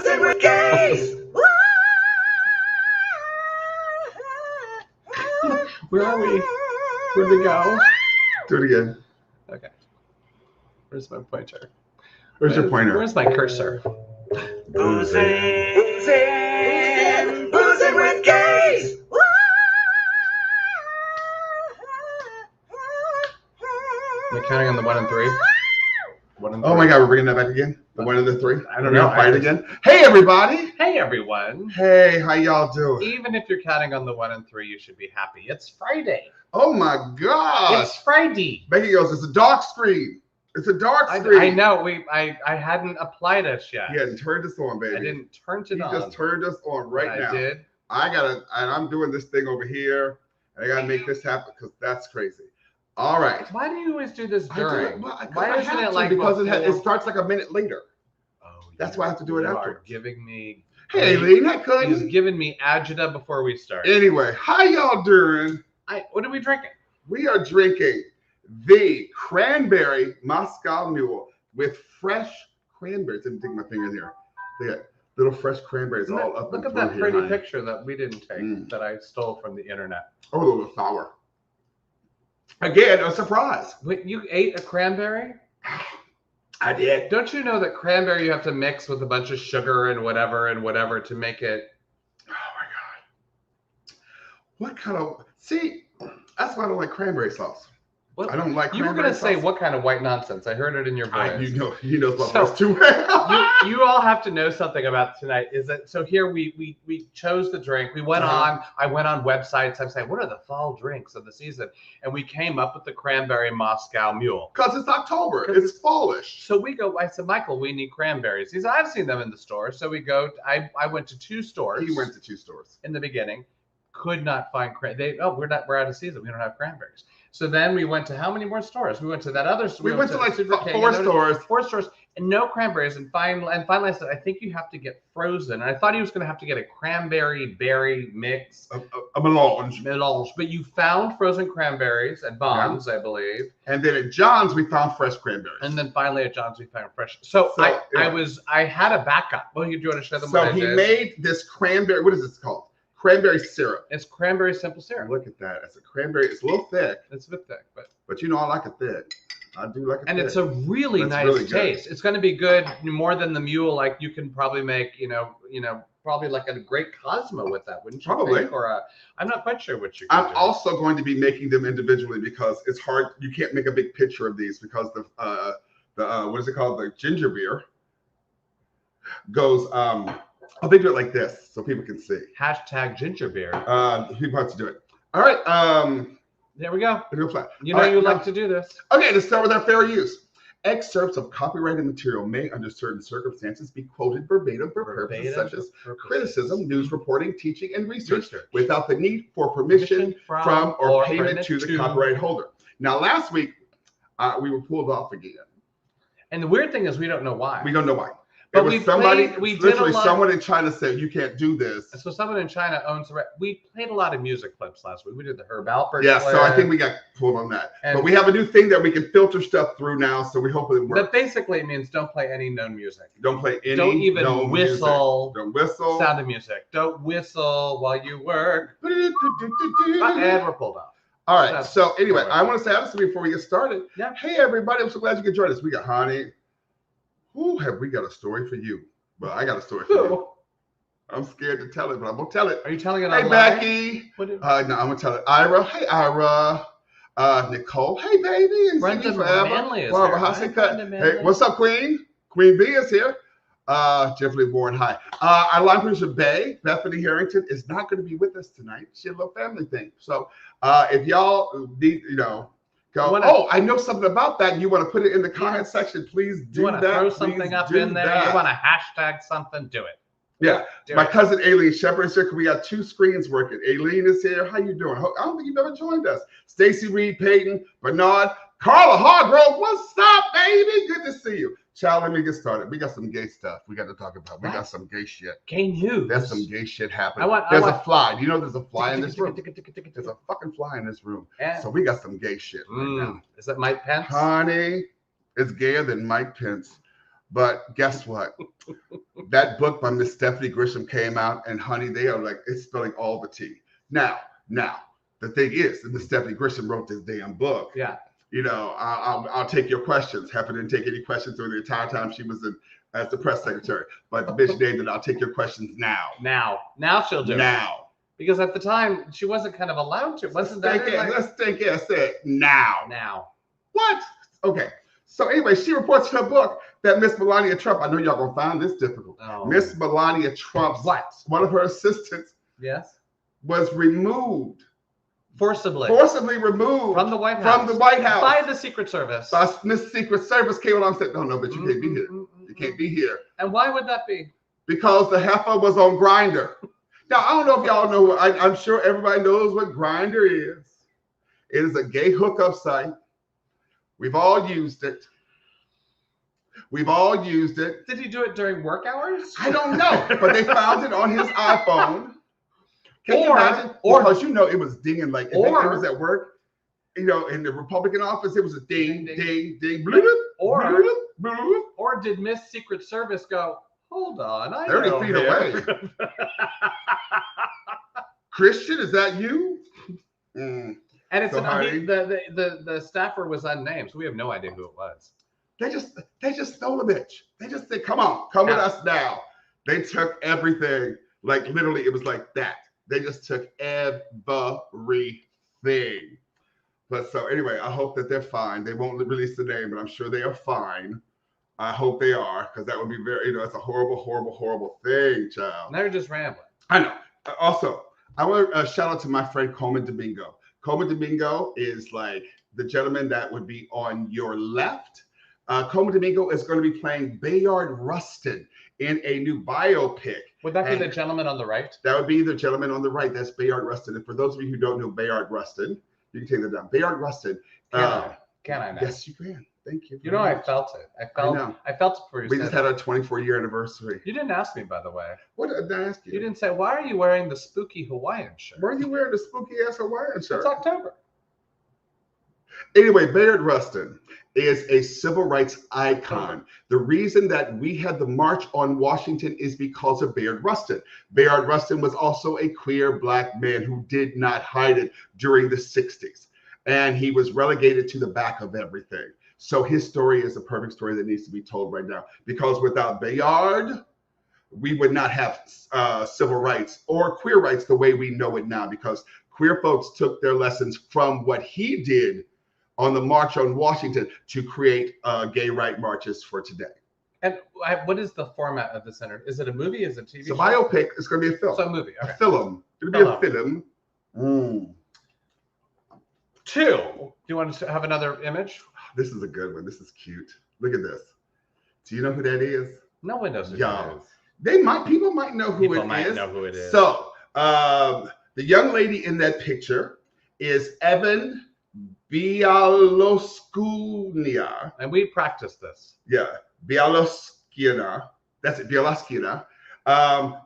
Boozing with gays. Where are we? Where'd we go? Do it again. Okay. Where's my pointer? Where's your pointer? Where's my cursor? Boozing with gays. Am I counting on the 1 and 3? 1 and 3. Oh my God, we're bringing that back again? The 1 and the 3? I don't know. Fight again? Hey, everybody. Hey, everyone. Hey, how y'all doing? Even if you're counting on the 1 and 3, you should be happy. It's Friday. Oh my gosh. It's Friday. Becky goes, it's a dark screen. It's a dark screen. I know. I hadn't applied us yet. He hadn't turned us on, baby. I didn't turn it on. He just turned us on right now. I did. And I'm doing this thing over here. And I gotta make this happen because that's crazy. All right. Why do you always do this during? Why isn't it like because it starts like a minute later? Oh, that's why I have to do it after. Giving me. Hey, Aileen, how could He's giving me agita before we start. Anyway, how y'all doing? What are we drinking? We are drinking the Cranberry Moscow Mule with fresh cranberries. Let me take my finger in here. They got little fresh cranberries all up. Look at that pretty picture that we didn't take that I stole from the internet. Oh, a little sour. Again, a surprise. Wait, you ate a cranberry? I did. Don't you know that cranberry you have to mix with a bunch of sugar and whatever to make it? Oh my God. What kind of, see, that's why I don't like cranberry sauce. What? I don't like cranberry sauce. You were going to say what kind of white nonsense. I heard it in your voice. You know about this too well. you all have to know something about tonight. Is that so? Here we chose the drink. We went on. I went on websites. I'm saying, what are the fall drinks of the season? And we came up with the Cranberry Moscow Mule. Because it's October. It's fallish. So we go. I said, Michael, we need cranberries. He said, I've seen them in the store. So we go. I went to 2 stores. He went to 2 stores in the beginning. Could not find cranberries. We're out of season. We don't have cranberries. So then we went to how many more stores? We went to that other store. We went to like 4 stores. 4 stores and no cranberries. And finally I said, I think you have to get frozen. And I thought he was going to have to get a cranberry berry mix. A melange. But you found frozen cranberries at Bonds, I believe. And then at John's, we found fresh cranberries. And then finally at John's, we found fresh. So I had a backup. Well, you want to show them what I did? So he made this cranberry, what is this called? Cranberry syrup. It's cranberry simple syrup. Look at that. It's a cranberry. It's a little thick. It's a bit thick, but you know I like it thick. I do like it and thick. It's a really nice taste. It's going to be good more than the Mule. Like you can probably make, probably like a great Cosmo with that, wouldn't you? Probably. Think? Or I'm not quite sure what you. I'm also going to be making them individually because it's hard. You can't make a big picture of these because the what is it called? The ginger beer goes. I'll do it like this so people can see. Hashtag ginger beer. People have to do it. All right. There we go. You like to do this. Okay, let's start with our fair use. Excerpts of copyrighted material may, under certain circumstances, be quoted verbatim for purposes such as criticism, news reporting, teaching, and research without the need for permission from or payment to the copyright holder. Now, last week, we were pulled off again. And the weird thing is we don't know why. We don't know why. But someone in China said you can't do this. So someone in China owns the right. We played a lot of music clips last week. We did the Herb Alpert. Yeah, so I think we got pulled on that. But we have a new thing that we can filter stuff through now, so we hope it works. That basically means don't play any known music. Don't play any. Don't even whistle. Don't whistle. Sound of music. Don't whistle while you work. And we're pulled off. All right. So anyway, I want to say honestly before we get started. Yeah. Hey everybody, I'm so glad you could join us. We got Honey. Who have we got a story for you? Well, I got a story for you. I'm scared to tell it, but I'm gonna tell it. Are you telling it online? Hey, Becky. No, I'm gonna tell it. Ira. Hey, Ira. Nicole. Hey, baby. Brenda Manley is here. Hey, what's up, Queen? Queen B is here. Jeffrey Warren. Hi. Our line producer, Bethany Harrington, is not going to be with us tonight. She had a little family thing. So, if y'all need, I know something about that. You want to put it in the comment section, please do that. You want to throw something up in there? You want to hashtag something? Do it. Yeah. My cousin Aileen Shepard is here. We got 2 screens working. Aileen is here. How you doing? I don't think you've ever joined us. Stacy Reed, Peyton, Bernard, Carla Hargrove. What's up, baby? Good to see you. Child, let me get started. We got some gay stuff we got to talk about. We got some gay shit. Gay news. There's some gay shit happening. There's a fly. Do you know there's a fly in this room? There's a fucking fly in this room. So we got some gay shit right now. Is that Mike Pence? Honey, it's gayer than Mike Pence. But guess what? That book by Miss Stephanie Grisham came out, and honey, they are like, it's spilling all the tea. Now, the thing is, that Miss Stephanie Grisham wrote this damn book. Yeah. You know, I'll take your questions. Heifer didn't take any questions during the entire time she was as the press secretary. But the bitch named it, I'll take your questions now. Now she'll do it. Now. Because at the time, she wasn't kind of allowed to. Wasn't that it? Let's think it. I said now. Now. What? Okay. So anyway, she reports in her book that Miss Melania Trump, I know y'all gonna find this difficult. Oh. Miss Melania Trump's one of her assistants was removed. Forcibly removed from the White House. By the Secret Service. Miss Secret Service came along and said, no, but you can't be here. You can't be here. And why would that be? Because the heifer was on Grindr. Now, I don't know if y'all know, I'm sure everybody knows what Grindr is. It is a gay hookup site. We've all used it. Did he do it during work hours? I don't know, but they found it on his iPhone. Can you imagine? Because it was dinging like it was at work. You know, in the Republican office, it was a ding, ding, ding, bloop, bloop, bloop. Or did Miss Secret Service go, hold on, 30 feet away. Christian, is that you? And it's the staffer was unnamed, so we have no idea who it was. They just stole a bitch. They just said, come with us now. They took everything. Like literally, it was like that. They just took everything. But so anyway, I hope that they're fine. They won't release the name, but I'm sure they are fine. I hope they are, because that would be very, it's a horrible, horrible, horrible thing, child. Now you're just rambling. I know. Also, I want to shout out to my friend Coleman Domingo. Coleman Domingo is like the gentleman that would be on your left. Coleman Domingo is going to be playing Bayard Rustin in a new biopic. Would that be the gentleman on the right? That would be the gentleman on the right. That's Bayard Rustin. And for those of you who don't know Bayard Rustin, you can take that down. Bayard Rustin. Can I now? Yes, you can. Thank you. I felt it. I felt it before you said it. We just had our 24-year anniversary. You didn't ask me, by the way. What did I ask you? You didn't say, why are you wearing the spooky Hawaiian shirt? Why are you wearing the spooky-ass Hawaiian shirt? It's October. Anyway, Bayard Rustin is a civil rights icon. The reason that we had the March on Washington is because of Bayard Rustin. Bayard Rustin was also a queer Black man who did not hide it during the 60s. And he was relegated to the back of everything. So his story is a perfect story that needs to be told right now. Because without Bayard, we would not have civil rights or queer rights the way we know it now. Because queer folks took their lessons from what he did on the March on Washington to create gay right marches for today. And what is the format of the center? Is it a movie? Is it a TV show? It's a biopic. It's going to be a film. So a movie. Okay. A film. It'll be a film. 2. Do you want to have another image? This is a good one. This is cute. Look at this. Do you know who that is? No one knows who that is. People might know who People might know who it is. So the young lady in that picture is Evan Bialoskunia. And we practiced this. Yeah, Bialoskina. That's it, Bialoskina.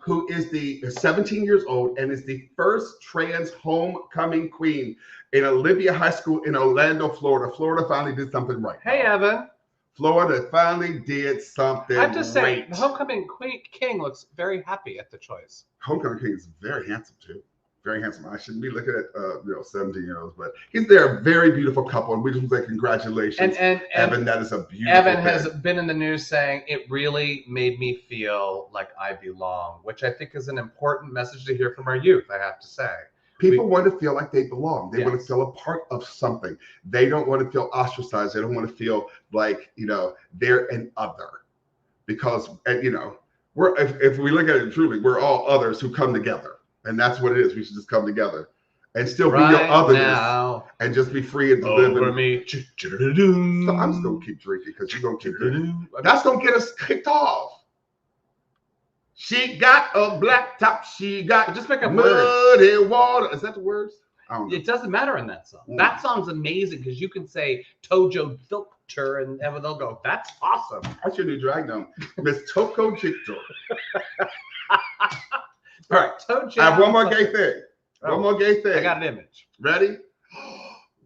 Who is the 17 years old and is the first trans homecoming queen in Olympia High School in Orlando, Florida. Florida finally did something right. Hey, Evan. Florida finally did something I have to say, right. the homecoming king looks very happy at the choice. Homecoming king is very handsome, too. Very handsome. I shouldn't be looking at 17-year-olds, but they're a very beautiful couple, and we just say congratulations, and Evan. That is a beautiful. Evan has been in the news saying it really made me feel like I belong, which I think is an important message to hear from our youth. I have to say, people want to feel like they belong. They want to feel a part of something. They don't want to feel ostracized. They don't want to feel like they're an other, because we're if we look at it truly, we're all others who come together. And that's what it is. We should just come together and still be your otherness and just be free and to live. So I'm just going to keep drinking because you're going to keep drinking. That's going to get us kicked off. She got a black top. She got just make up muddy water. Is that the words? I don't know. It doesn't matter in that song. That song's amazing because you can say Tojo Filter and they'll go, that's awesome. That's your new drag name. Miss Toko Jicto. All right, I have one more gay thing. One more gay thing. I got an image. Ready?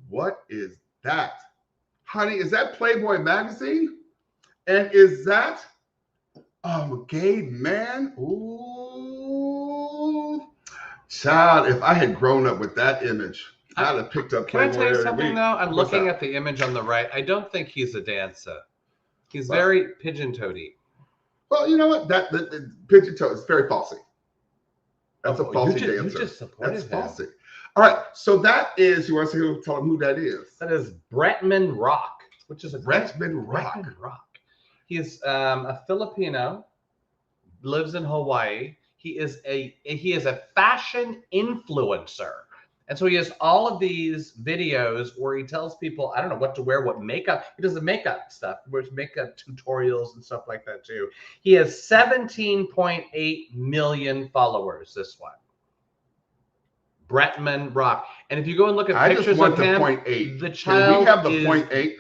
What is that? Honey, is that Playboy magazine? And is that A gay man? Ooh. Child, if I had grown up with that image, I'd have picked up Playboy. Can I tell you something, though? I'm looking at the image on the right. I don't think he's a dancer. He's very pigeon-toedy. Well, you know what? That pigeon-toed is very falsy. That's a falsy dancer. You just supported That's falsy. All right, so that is, you want to tell them who that is? That is Bretman Rock, which is a Bretman Rock. Bretman Rock. He's a Filipino, lives in Hawaii. He is a fashion influencer. And so he has all of these videos where he tells people, I don't know what to wear, what makeup. He does the makeup stuff, where it's makeup tutorials and stuff like that too. He has 17.8 million followers, this one. Bretman Rock. And if you go and look at pictures of him, the child Can we have the 0.8?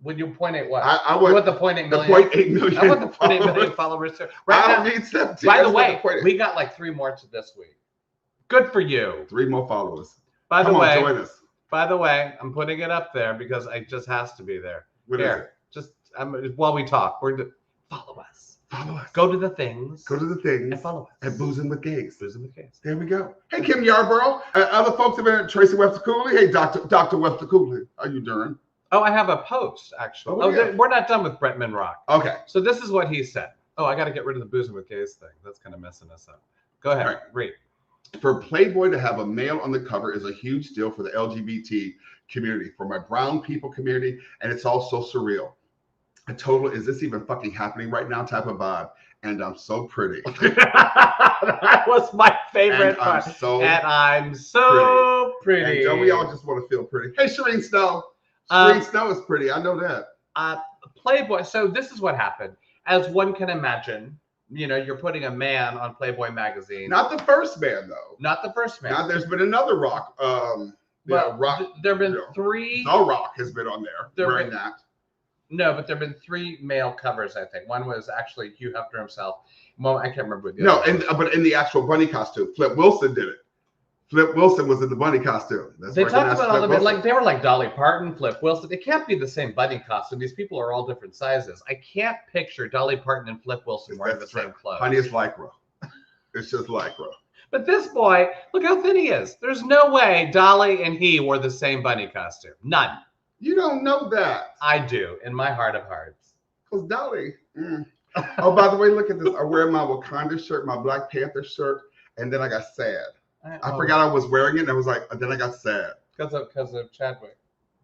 Would you 0.8 what? I want the 0.8 million. The 0.8 million. I want the 0.8 million followers too. Right now, need 17. By the way, we got like 3 more to this week. Good for you. 3 more followers. Come on, join us. By the way, I'm putting it up there because it just has to be there. What is it? Just while we talk, follow us. Follow us. Go to the things. Go to the things. And follow us. At Boozing with Gays. Boozing with Gays. There we go. Hey, Kim Yarborough. Other folks have been Tracy Webster Cooley. Hey, Dr. Webster Cooley. How you doing? Oh, I have a post, actually. We're not done with Bretman Rock. Okay. So this is what he said. Oh, I got to get rid of the Boozing with Gays thing. That's kind of messing us up. Go ahead. Right. Read. For Playboy to have a male on the cover is a huge deal for the LGBT community, for my brown people community, and it's also surreal. A total, is this even fucking happening right now type of vibe. And I'm so pretty. That was my favorite part. I'm so pretty. And don't we all just want to feel pretty? Hey, Shireen Snow. Shireen Snow is pretty. I know that. Playboy. So this is what happened. As one can imagine, you're putting a man on Playboy magazine. Not the first man, though. Not the first man. Now, there's been another Rock. Rock. There have been 3. The Rock has been on there wearing that. No, but there have been 3 male covers, I think. One was actually Hugh Hefner himself. Well, I can't remember. But in the actual bunny costume, Flip Wilson did it. Flip Wilson was in the bunny costume. They talked about all of it like they were like Dolly Parton, Flip Wilson. It can't be the same bunny costume. These people are all different sizes. I can't picture Dolly Parton and Flip Wilson wearing the same clothes. Honey, it's Lycra. It's just Lycra. But this boy, look how thin he is. There's no way Dolly and he wore the same bunny costume. None. You don't know that. I do, in my heart of hearts. Because Dolly. Oh, by the way, look at this. I'm wearing my Wakanda shirt, my Black Panther shirt, and then I got sad. I forgot I was wearing it, and I was like, then I got sad. Because of Chadwick.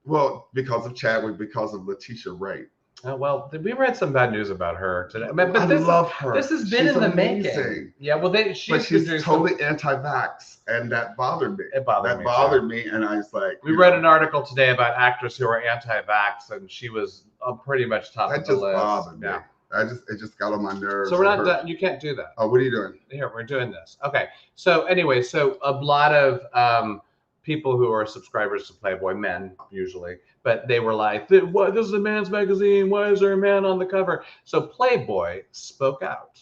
Well, because of Chadwick, because of Letitia Wright. Oh, well, we read some bad news about her today. But I love her. This has been in the making. Yeah, well, she's totally anti-vax, and that bothered me. It bothered me, and I was like, we read an article today about actors who are anti-vax, and she was pretty much top of the list. That just bothered me. Yeah. It just got on my nerves. So we're not done. You can't do that. Oh, what are you doing? Here, we're doing this. Okay. So anyway, a lot of people who are subscribers to Playboy, men usually, but they were like, "What? This is a man's magazine. Why is there a man on the cover?" So Playboy spoke out.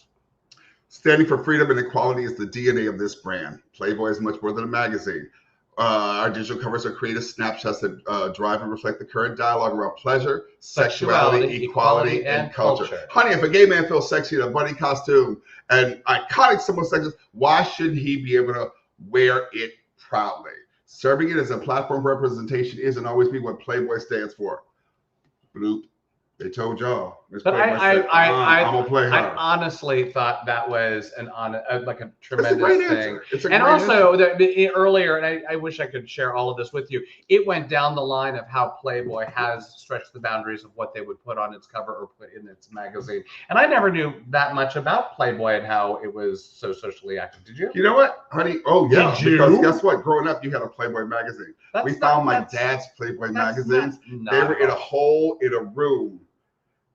Standing for freedom and equality is the DNA of this brand. Playboy is much more than a magazine. Our digital covers are creative snapshots that drive and reflect the current dialogue around pleasure, sexuality, equality, and culture. Honey, if a gay man feels sexy in a bunny costume and iconic symbol sexes, why shouldn't he be able to wear it proudly? Serving it as a platform representation isn't always be what Playboy stands for. Bloop. They told y'all. But I'm gonna play hard. I honestly thought that was like a tremendous thing. And also earlier, and I wish I could share all of this with you. It went down the line of how Playboy has stretched the boundaries of what they would put on its cover or put in its magazine. And I never knew that much about Playboy and how it was so socially active. Did you? You know what, honey? Oh yeah. Because guess what? Growing up, you had a Playboy magazine. We found my dad's Playboy magazines. They were in a hole in a room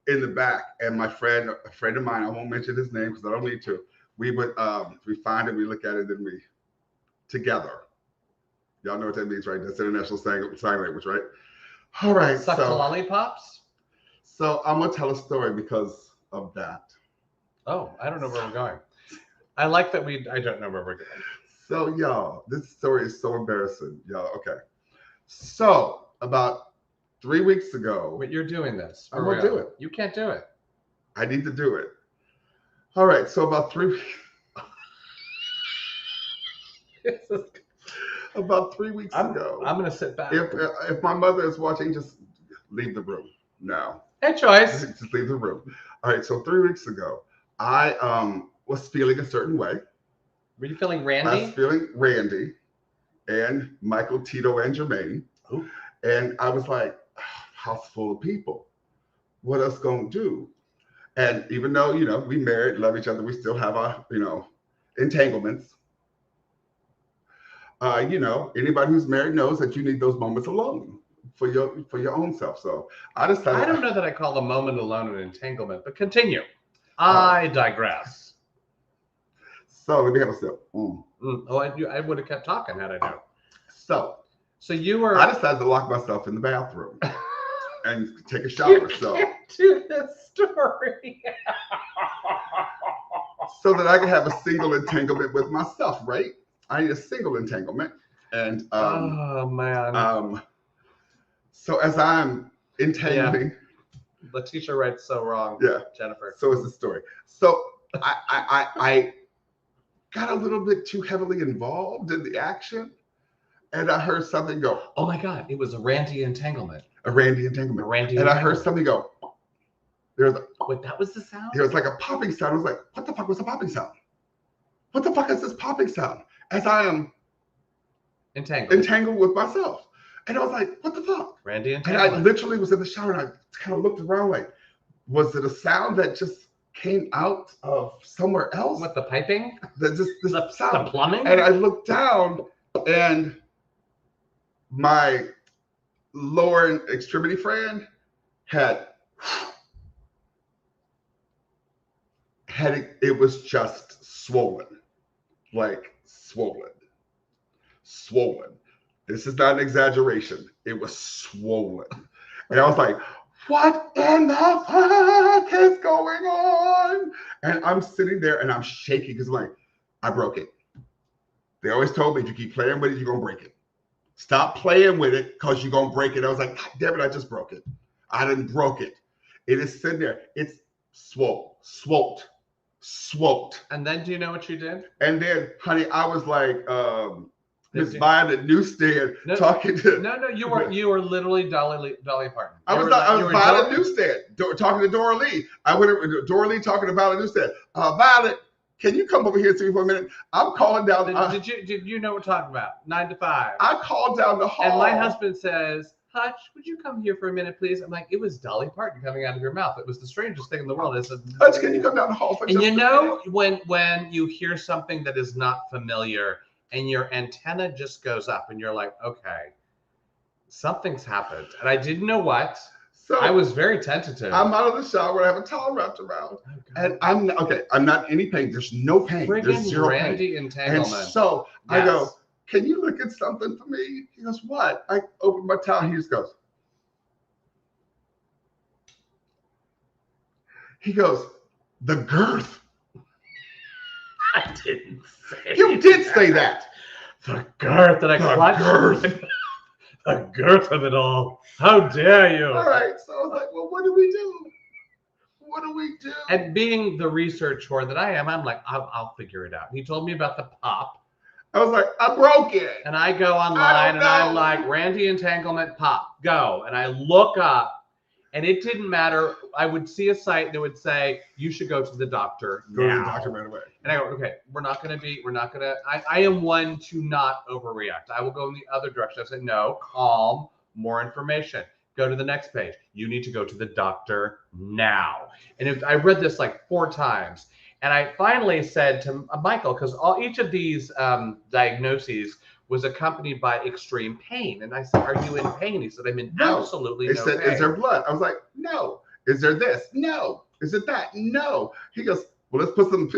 in the back, and a friend of mine, I won't mention his name because I don't need to. We would we find it, we look at it, and we together. Y'all know what that means, right? That's international sign language, right? All right. Suck the lollipops. So I'm gonna tell a story because of that. Oh, I don't know where we're going. I like that I don't know where we're going. So y'all, this story is so embarrassing. Y'all, okay. So about 3 weeks ago. But you're doing this. I'm going to do it. You can't do it. I need to do it. All right, so about 3 weeks. About 3 weeks ago. I'm gonna sit back. If my mother is watching, just leave the room now. Hey, choice. Just leave the room. All right, so 3 weeks ago, I was feeling a certain way. Were you feeling I Randy? was feeling Randy and Michael, Tito, and Jermaine. Ooh. And I was like, house full of people. What else gonna do? And even though, we married, love each other, we still have our, entanglements. Anybody who's married knows that you need those moments alone for your own self. So I decided. I don't know that I call a moment alone an entanglement, but continue. I digress. So let me have a sip. Oh, I would have kept talking had I known. So you were. I decided to lock myself in the bathroom and take a shower. You can't do this story. So that I could have a single entanglement with myself, right? I need a single entanglement. And oh man. So as I'm entangling, Letitia writes so wrong. Yeah. Jennifer. So is the story. So I got a little bit too heavily involved in the action, and I heard something go. Oh my God! It was a Randy entanglement. A Randy entanglement. I heard something go. Wait, that was the sound? There was like a popping sound. I was like, what the fuck was the popping sound? What the fuck is this popping sound? As I am entangled with myself. And I was like, what the fuck? Randy entanglement. And I literally was in the shower and I kind of looked around like, was it a sound that just came out of somewhere else? What, the piping? This sound. The plumbing? And I looked down and my lower extremity friend it was just swollen. Like swollen. This is not an exaggeration. It was swollen. And I was like, what in the fuck is going on? And I'm sitting there and I'm shaking because I'm like, I broke it. They always told me, if you keep playing with it, you're going to break it. Stop playing with it because you're going to break it. I was like, God damn it, I just broke it. I didn't broke it. It is sitting there. It's swolled. And then do you know what you did? And then, honey, I was like, Miss Maya at the newsstand talking to. No, you were literally Dolly Parton. I was Violet newsstand talking to Dora Lee. I went to Dora Lee talking to Violet newsstand. Violet, can you come over here to me for a minute? I'm calling down. Did you know what we're talking about? 9 to 5. I called down the hall. And my husband says, Hutch, would you come here for a minute, please? I'm like, it was Dolly Parton coming out of your mouth. It was the strangest thing in the world. I said, Hutch, can you come down the hall for just a minute? when you hear something that is not familiar and your antenna just goes up and you're like, okay, something's happened. And I didn't know what. So I was very tentative. I'm out of the shower. I have a towel wrapped around. And I'm not in any pain. There's no pain. There's zero Randy pain. Entanglement. And so yes. I go, can you look at something for me? He goes, what? I open my towel. He just goes. He goes, the girth. I didn't say You did say that. The girth that I clutched. The girth of it all. How dare you? All right. So I was like, well, what do we do? What do we do? And being the research whore that I am, I'm like, I'll figure it out. He told me about the pop. I was like, I broke it. And I go online and I'm like, Randy Entanglement pop, go. And I look up and it didn't matter. I would see a site that would say, you should go to the doctor now. Go to the doctor right away. And I go, okay, I am one to not overreact. I will go in the other direction. I said, no, calm, more information. Go to the next page. You need to go to the doctor now. And I read this like 4 times. And I finally said to Michael, because each of these diagnoses was accompanied by extreme pain. And I said, are you in pain? He said, I'm in absolutely no pain. Is there blood? I was like, no. Is there this? No. Is it that? No. He goes, well, let's put some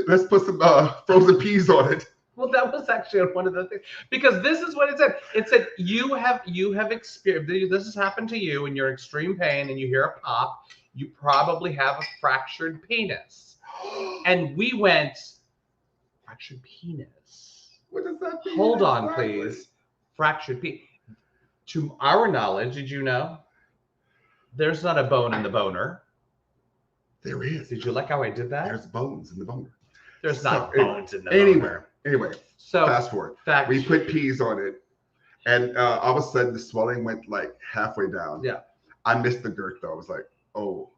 frozen peas on it. Well, that was actually one of the things, because this is what it said. It said, you have experienced, this has happened to you in your extreme pain and you hear a pop, you probably have a fractured penis. And we went, fractured penis. What does that mean? Hold on, please. Fractured penis. To our knowledge, did you know? There's not a bone in the boner. There is. Did you like how I did that? There's bones in the boner. There's not bones in the boner. boner. Anyway, so fast forward. We put peas on it, and all of a sudden the swelling went like halfway down. Yeah. I missed the girth though. I was like, oh,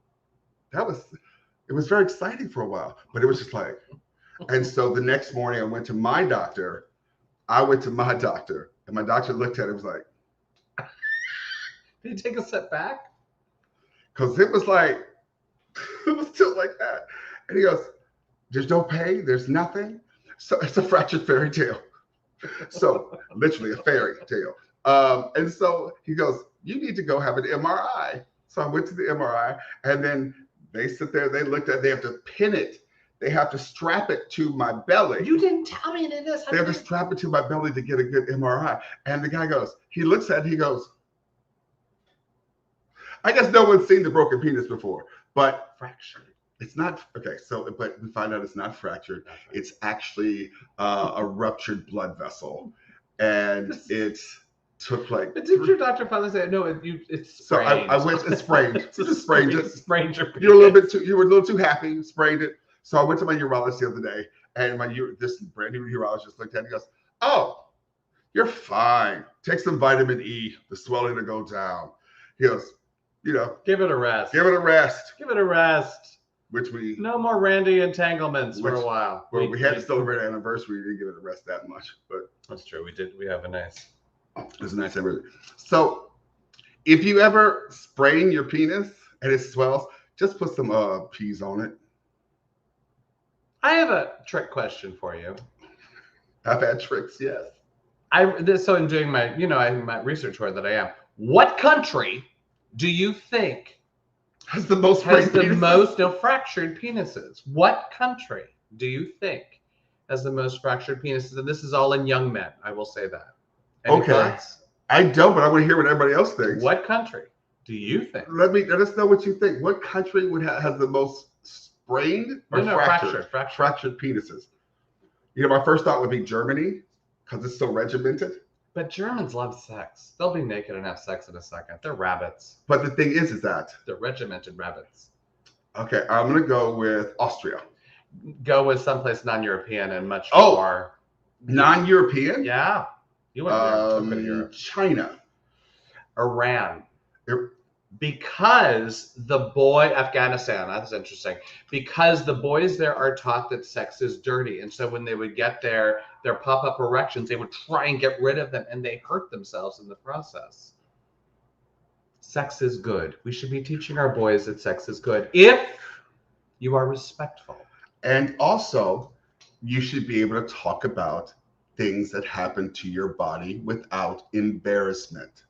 it was very exciting for a while, but it was just like, and so the next morning I went to my doctor. And my doctor looked at it and was like, did he take a step back? Because it was like, it was still like that. And he goes, there's no pain, there's nothing. So it's a fractured fairy tale. So literally a fairy tale. And so he goes, you need to go have an MRI. So I went to the MRI, and then they sit there, they have to pin it. They have to strap it to my belly. You didn't tell me any of this. They have to strap it to my belly to get a good MRI. And the guy goes, he looks at it, he goes, I guess no one's seen the broken penis before, but fractured. It's not, okay, so, but we find out it's not fractured. It's actually a ruptured blood vessel. And it took like. But did your doctor finally say, no, it's sprained? So I went and sprained. Just sprained it. Sprained your penis. You were a little too happy, you sprained it. So I went to my urologist the other day, and this brand new urologist looked at it and goes, oh, you're fine. Take some vitamin E, the swelling to go down. He goes, give it a rest. Give it a rest. Give it a rest. Which we no more Randy entanglements for a while. Well, we had to celebrate an anniversary. We didn't give it a rest that much, but that's true. We did. We have a nice. It was a nice anniversary. So, if you ever sprain your penis and it swells, just put some peas on it. I have a trick question for you. I've had tricks, yes. So in doing my, my research where that I am. What country do you think has the most fractured penises? What country do you think has the most fractured penises? And this is all in young men. I will say that. Any thoughts? I don't, but I want to hear what everybody else thinks. What country do you think? Let us know what you think. What country has the most sprained or fractured penises? My first thought would be Germany, because it's so regimented. But Germans love sex. They'll be naked and have sex in a second. They're rabbits. But the thing is that they're regimented rabbits. Okay, I'm gonna go with Austria. Go with someplace non-European and much more. Non-European? Yeah. You went to Europe. China. Iran. Because Afghanistan, that's interesting. Because the boys there are taught that sex is dirty. And so when they would get their pop-up erections, they would try and get rid of them, and they hurt themselves in the process. Sex is good. We should be teaching our boys that sex is good if you are respectful. And also, you should be able to talk about things that happen to your body without embarrassment.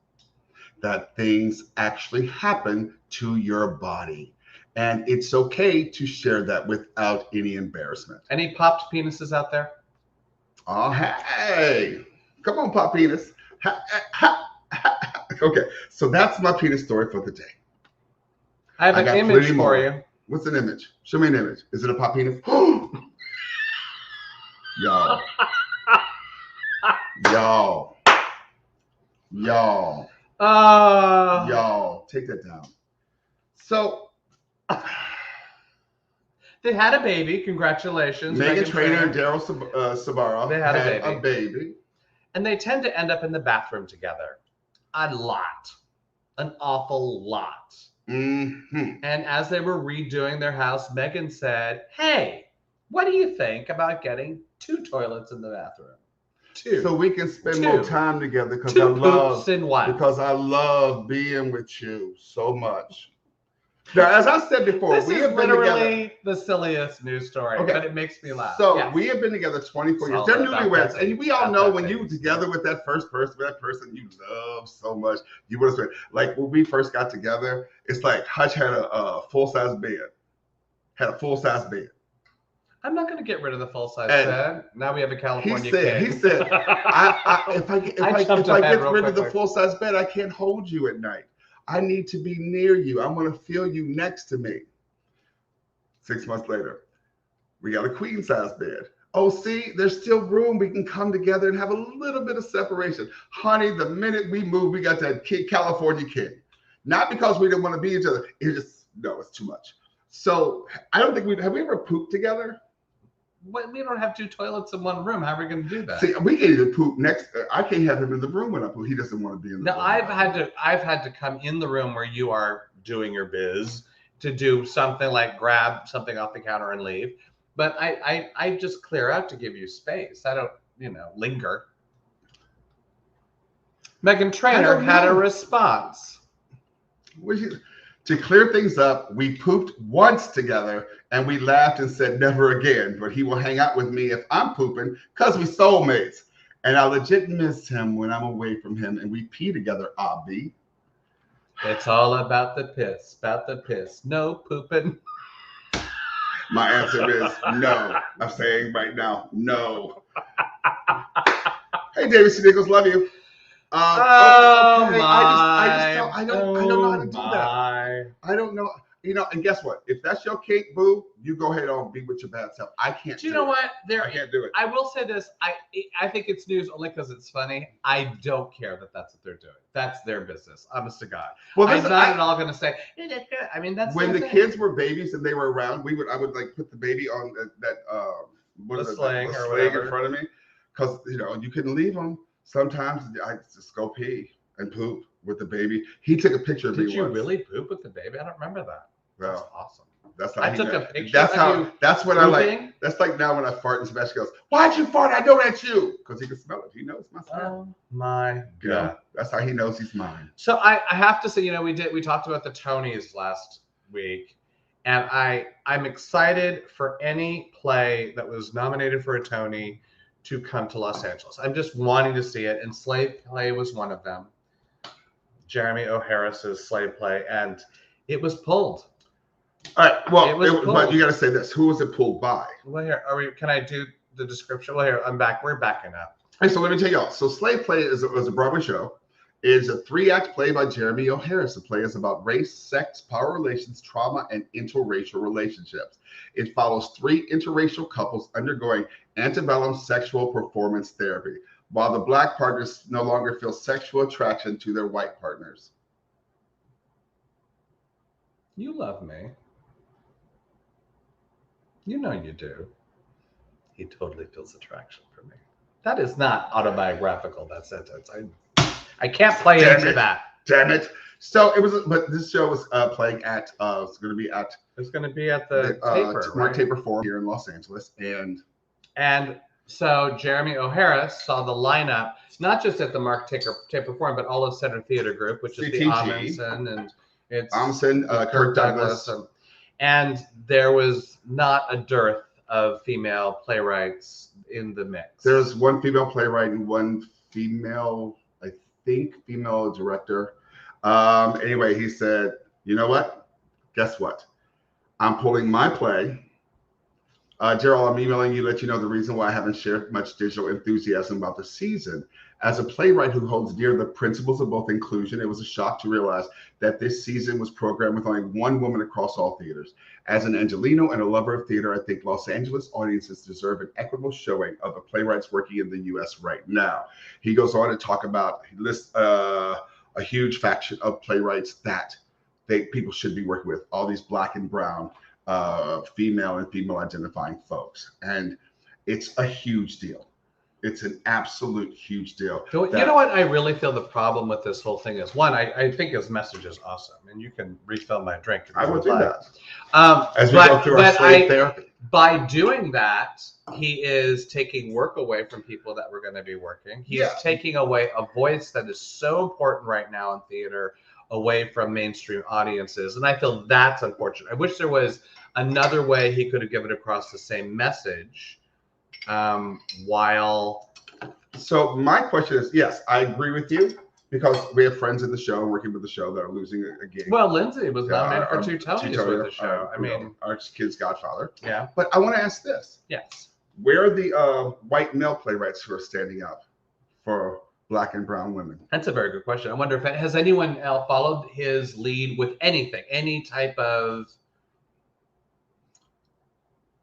That things actually happen to your body. And it's okay to share that without any embarrassment. Any popped penises out there? Oh, hey. Come on, pop penis. Okay, so that's my penis story for the day. I have an image for you. What's an image? Show me an image. Is it a pop penis? Y'all. Y'all, take that down. So, they had a baby. Congratulations. Meghan Trainor and Daryl Sabara. They had a baby. And they tend to end up in the bathroom together. A lot. An awful lot. Mm-hmm. And as they were redoing their house, Meghan said, hey, what do you think about getting 2 toilets in the bathroom? 2. So we can spend 2. more time together because 2 poops in 1. Because I love being with you so much. Now, as I said before, we have been literally the silliest news story, but it makes me laugh. So we have been together 24 years. They're newlyweds, and we all know when you were together with that first person, that person you love so much, you would have said, like when we first got together, it's like Hutch had a full-size bed. I'm not going to get rid of the full-size bed. Now we have a California king. He said, if I get rid of the full-size bed, I can't hold you at night. I need to be near you. I want to feel you next to me. 6 months later, we got a queen-size bed. Oh, see, there's still room. We can come together and have a little bit of separation. Honey, the minute we moved, we got that California king. Not because we didn't want to be each other. It's just, no, it's too much. So I don't think have we ever pooped together? But we don't have 2 toilets in one room. How are we going to do that? See, we can't even poop next. I can't have him in the room when I poop. He doesn't want to be in the room. No, I've had to come in the room where you are doing your biz to do something like grab something off the counter and leave. But I just clear out to give you space. I don't, linger. Meghan Trainor had a response. To clear things up, we pooped once together and we laughed and said never again, but he will hang out with me if I'm pooping because we soulmates. And I legit miss him when I'm away from him and we pee together, Abby. It's all about the piss. No pooping. My answer is no. I'm saying right now, no. Hey, David C. Nichols, love you. My! I don't know how to do that. I don't know. And guess what? If that's your kink, boo, you go ahead on be with your bad self. I can't. Do you know what? I can't do it. I will say this. I think it's news only because it's funny. I don't care that that's what they're doing. That's their business. Honest to God. Well, I'm not at all going to say. I mean, that's when the kids were babies and they were around. I would like put the baby on the sling in front of me because you couldn't leave them. Sometimes I just go pee and poop with the baby. He took a picture of me. Did you really poop with the baby? I don't remember that. Well, that's awesome. That's how I took a picture. That's what I like. That's like now when I fart and Sebastian goes, "Why'd you fart? I know that's you," because he can smell it. He knows my smell. Oh my God! That's how he knows he's mine. So I have to say, we talked about the Tonys last week, and I'm excited for any play that was nominated for a Tony to come to Los Angeles. I'm just wanting to see it, and Slave Play was one of them. Jeremy O. Harris's Slave Play, and it was pulled. All right. Well, but you got to say this. Who was it pulled by? Well, here can I do the description? Well, here I'm back. We're backing up. All right, so let me tell y'all. So Slave Play was a Broadway show. It's a 3-act play by Jeremy O. Harris. The play is about race, sex, power relations, trauma, and interracial relationships. It follows 3 interracial couples undergoing antebellum sexual performance therapy, while the Black partners no longer feel sexual attraction to their white partners. You love me. You know you do. He totally feels attraction for me. That is not autobiographical, that sentence. I can't play into that. Damn it. So it was, but this show was playing at, it's going to be at the Taper, Mark Taper Forum here in Los Angeles. And so Jeremy O. Harris saw the lineup, not just at the Mark Taper Forum, but all of Center Theater Group, which is the Amundsen and it's Kirk Douglas. And there was not a dearth of female playwrights in the mix. There's one female playwright and one female director. Anyway, he said, you know what? Guess what? I'm pulling my play. Gerald, I'm emailing you to let you know the reason why I haven't shared much digital enthusiasm about the season. As a playwright who holds dear the principles of both inclusion, it was a shock to realize that this season was programmed with only one woman across all theaters. As an Angelino and a lover of theater, I think Los Angeles audiences deserve an equitable showing of the playwrights working in the U.S. right now. He goes on to talk about, he lists a huge faction of playwrights that people should be working with, all these Black and brown female and female identifying folks. And it's a huge deal. It's an absolute huge deal. You know what I really feel the problem with this whole thing is? One, I think his message is awesome, and you can refill my drink. I will do that. As we go through our slave therapy. By doing that, he is taking work away from people that were going to be working. He is taking away a voice that is so important right now in theater away from mainstream audiences. And I feel that's unfortunate. I wish there was another way he could have given across the same message while. So my question is, yes, I agree with you because we have friends in the show working with the show that are losing a gig. Well, Lindsay was nominated for 2 Tonys with the show. Our kid's godfather. Yeah. But I want to ask this. Yes. Where are the white male playwrights who are standing up for Black and brown women? That's a very good question. I wonder if has anyone else followed his lead with anything, any type of.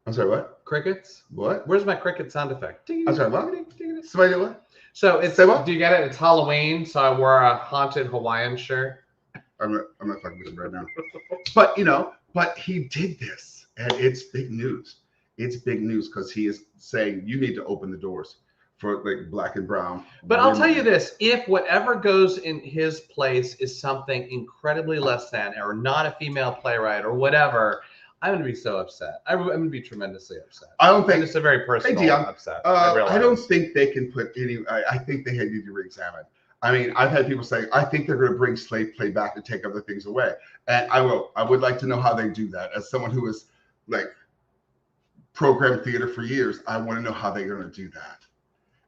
I'm sorry, what? Crickets? What? Where's my cricket sound effect? I'm sorry, what? Somebody do what? So it's. Say what? Do you get it? It's Halloween, so I wore a haunted Hawaiian shirt. I'm not talking about it right now. But But he did this, and it's big news. It's big news because he is saying you need to open the doors for like black and brown. But I'll tell you this: if whatever goes in his place is something incredibly less than, or not a female playwright, or whatever, I'm going to be so upset. I'm going to be tremendously upset. I don't think it's a very personal upset. I don't think they can put any. I think they need to re-examine. I mean, I've had people say, I think they're going to bring slave play back and take other things away, and I will. I would like to know how they do that. As someone who has like programmed theater for years, I want to know how they're going to do that.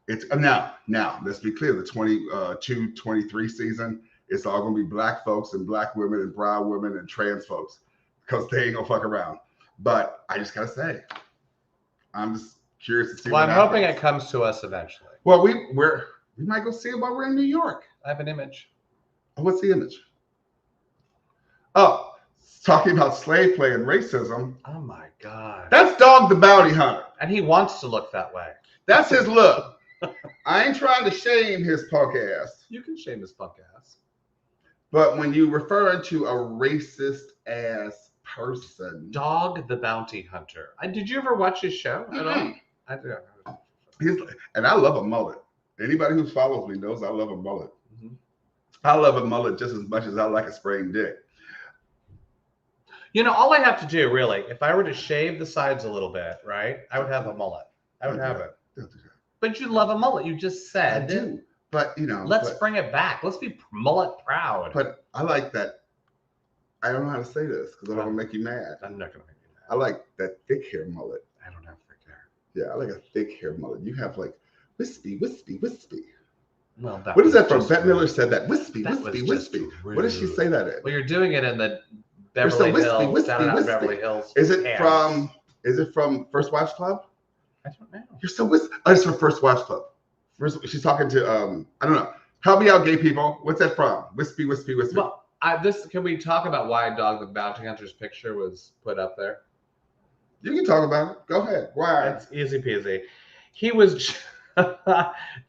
It's now. Let's be clear: the 22-23 season, it's all going to be black folks and black women and brown women and trans folks because they ain't gonna fuck around. But I just gotta say, I'm just curious to see. Well, I'm hoping it comes to us eventually. Well, we might go see it while we're in New York. I have an image. What's the image? Oh, talking about slave play and racism. Oh my God. That's Dog the Bounty Hunter. And he wants to look that way. That's his look. I ain't trying to shame his punk ass. You can shame his punk ass. But when you refer to a racist ass person. Dog the Bounty Hunter. Did you ever watch his show at all? I do. And I love a mullet. Anybody who follows me knows I love a mullet. Mm-hmm. I love a mullet just as much as I like a sprained dick. You know, all I have to do, really, if I were to shave the sides a little bit, right, I would have a mullet. I would have it. Don't do that. But you love a mullet. You just said. I do. But, you know. Let's bring it back. Let's be mullet proud. But I like that. I don't know how to say this because I don't want to make you mad. I'm not going to make you mad. I like that thick hair mullet. I don't have thick hair. Yeah, I like a thick hair mullet. You have like wispy. Well, what is that from? Bette Miller said that. Wispy. What does she say that in? Well, you're doing it in the Beverly Hills. Beverly Hills. Is it from First Wives Club? I don't know. You're so wispy. Oh, it's from First Wives Club. She's talking to I don't know. Help me out, gay people. What's that from? Wispy. Well, can we talk about why Dog the Bounty Hunter's picture was put up there? You can talk about it. Go ahead. Why? It's easy peasy. He was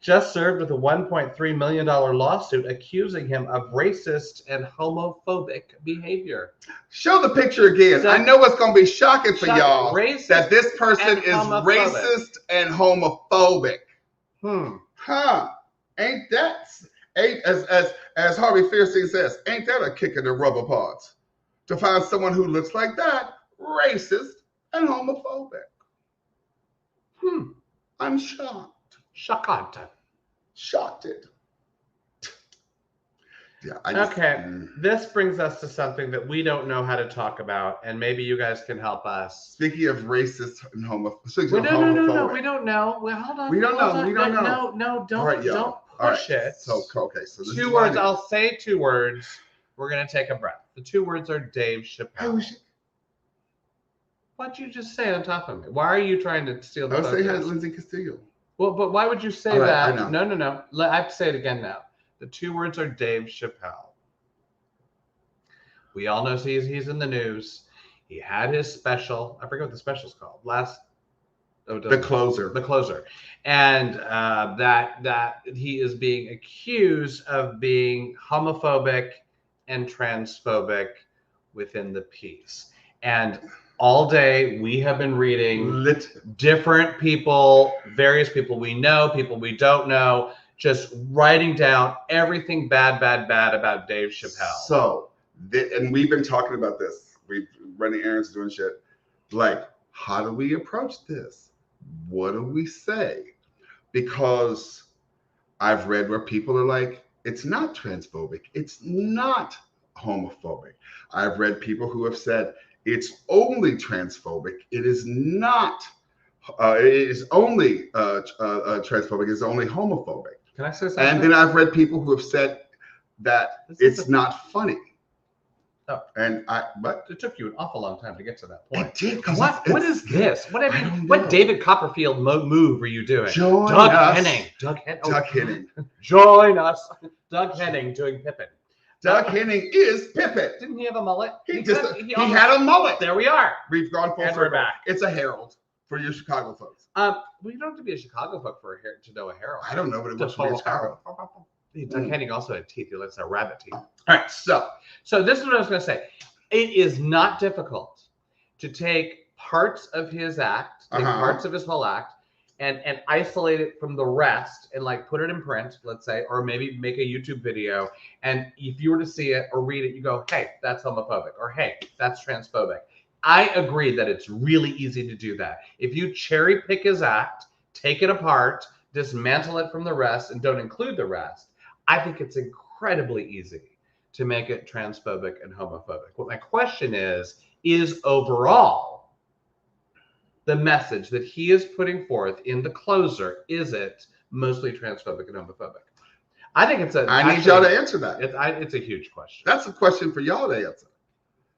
just served with a $1.3 million lawsuit accusing him of racist and homophobic behavior. Show the picture again. I know it's going to be shocking for y'all that this person is racist and homophobic. Ain't as Harvey Fierstein says, ain't that a kick in the rubber parts? To find someone who looks like that, racist and homophobic. I'm shocked. Shocked it. Yeah. This brings us to something that we don't know how to talk about, and maybe you guys can help us. Speaking of racist and homophobic. No, we don't know. Well, hold on. We don't know. No, don't. Right, don't push it. So this 2 words. I'll say 2 words. We're gonna take a breath. The 2 words are Dave Chappelle. Why'd you just say it on top of me? Why are you trying to steal the focus? I was saying Lindsay Castillo. Well, but why would you say that? I know. No. I have to say it again now. The 2 words are Dave Chappelle. We all know he's in the news. He had his special. I forget what the special's called. The Closer. And that he is being accused of being homophobic and transphobic within the piece. And all day we have been reading different people, various people we know, people we don't know, just writing down everything bad about Dave Chappelle. So, and we've been talking about this. We've running errands, doing shit. Like, how do we approach this? What do we say? Because I've read where people are like, it's not transphobic. It's not homophobic. I've read people who have said, it's only transphobic. It is not. It is only transphobic. It's only homophobic. Can I say something? And then I've read people who have said that it's not funny. Oh. But it took you an awful long time to get to that point. It did. What is this? What David Copperfield move are you doing? Doug Henning. Join us. Doug Henning doing Pippin. Doug Henning is Pippin. Didn't he have a mullet? He had a mullet. There we are. We've gone full circle. We're back. It's a herald for your Chicago folks. Well, you don't have to be a Chicago folk to know a herald. I don't know, but it was from Chicago. Doug Henning also had teeth. He looks like rabbit teeth. All right, so this is what I was going to say. It is not difficult to take parts of his act, parts of his whole act, and isolate it from the rest and like put it in print, let's say, or maybe make a YouTube video. And if you were to see it or read it, you go, hey, that's homophobic, or hey, that's transphobic. I agree that it's really easy to do that. If you cherry pick his act, take it apart, dismantle it from the rest, and don't include the rest, I think it's incredibly easy to make it transphobic and homophobic. What my question is overall, the message that he is putting forth in the closer, is it mostly transphobic and homophobic? I think it's I need y'all to answer that. It's a huge question. That's a question for y'all to answer.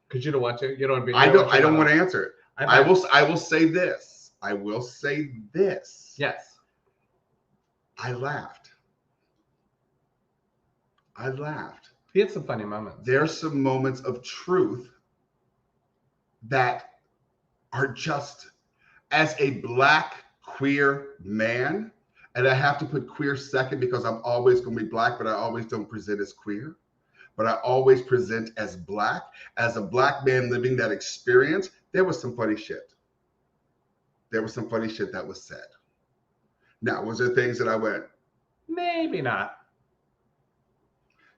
Because you don't want to. You don't want to be. I don't want to answer it. I will say this. I will say this. Yes. I laughed. He had some funny moments. There's some moments of truth that are just, as a Black queer man, and I have to put queer second because I'm always going to be Black, but I always don't present as queer. But I always present as Black. As a Black man living that experience, there was some funny shit. There was some funny shit that was said. Now, was there things that I went, maybe not?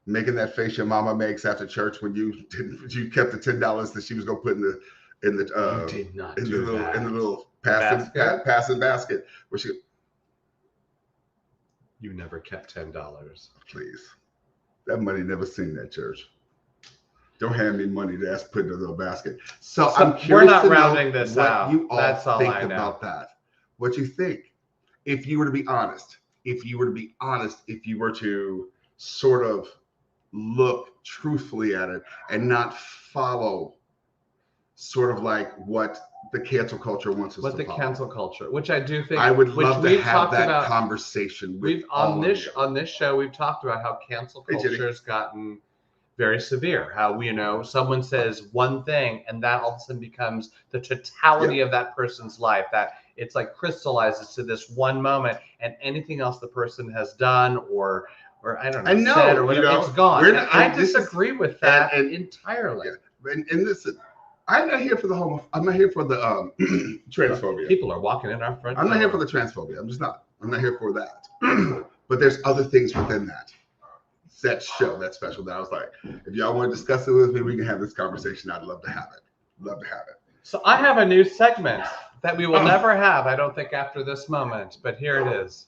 Making that face your mama makes after church when you kept the $10 that she was gonna put in the you did not do that. In the little passing basket where she. You never kept $10. Please, that money never seen that church. Don't hand me money to ask put in a little basket. So I'm curious. We're not rounding this out. You all That's all think I know about that. What you think? If you were to be honest, if you were to sort of look truthfully at it and not follow sort of like what the cancel culture wants us to follow. What the cancel culture, which I do think I would love to have that conversation with on this show, we've talked about how cancel culture has gotten very severe. How someone says one thing and that all of a sudden becomes the totality of that person's life. That it's like crystallizes to this one moment, and anything else the person has done or I don't know, said or whatever, it's gone. I disagree with that entirely. Yeah. And listen, I'm not here for the I'm not here for the transphobia. People are walking in our front door. I'm not here for the transphobia. I'm just not. I'm not here for that. But there's other things within that show, that special, that I was like, if y'all want to discuss it with me, we can have this conversation. I'd love to have it. Love to have it. So I have a new segment that we will never have, I don't think, after this moment, but here it is.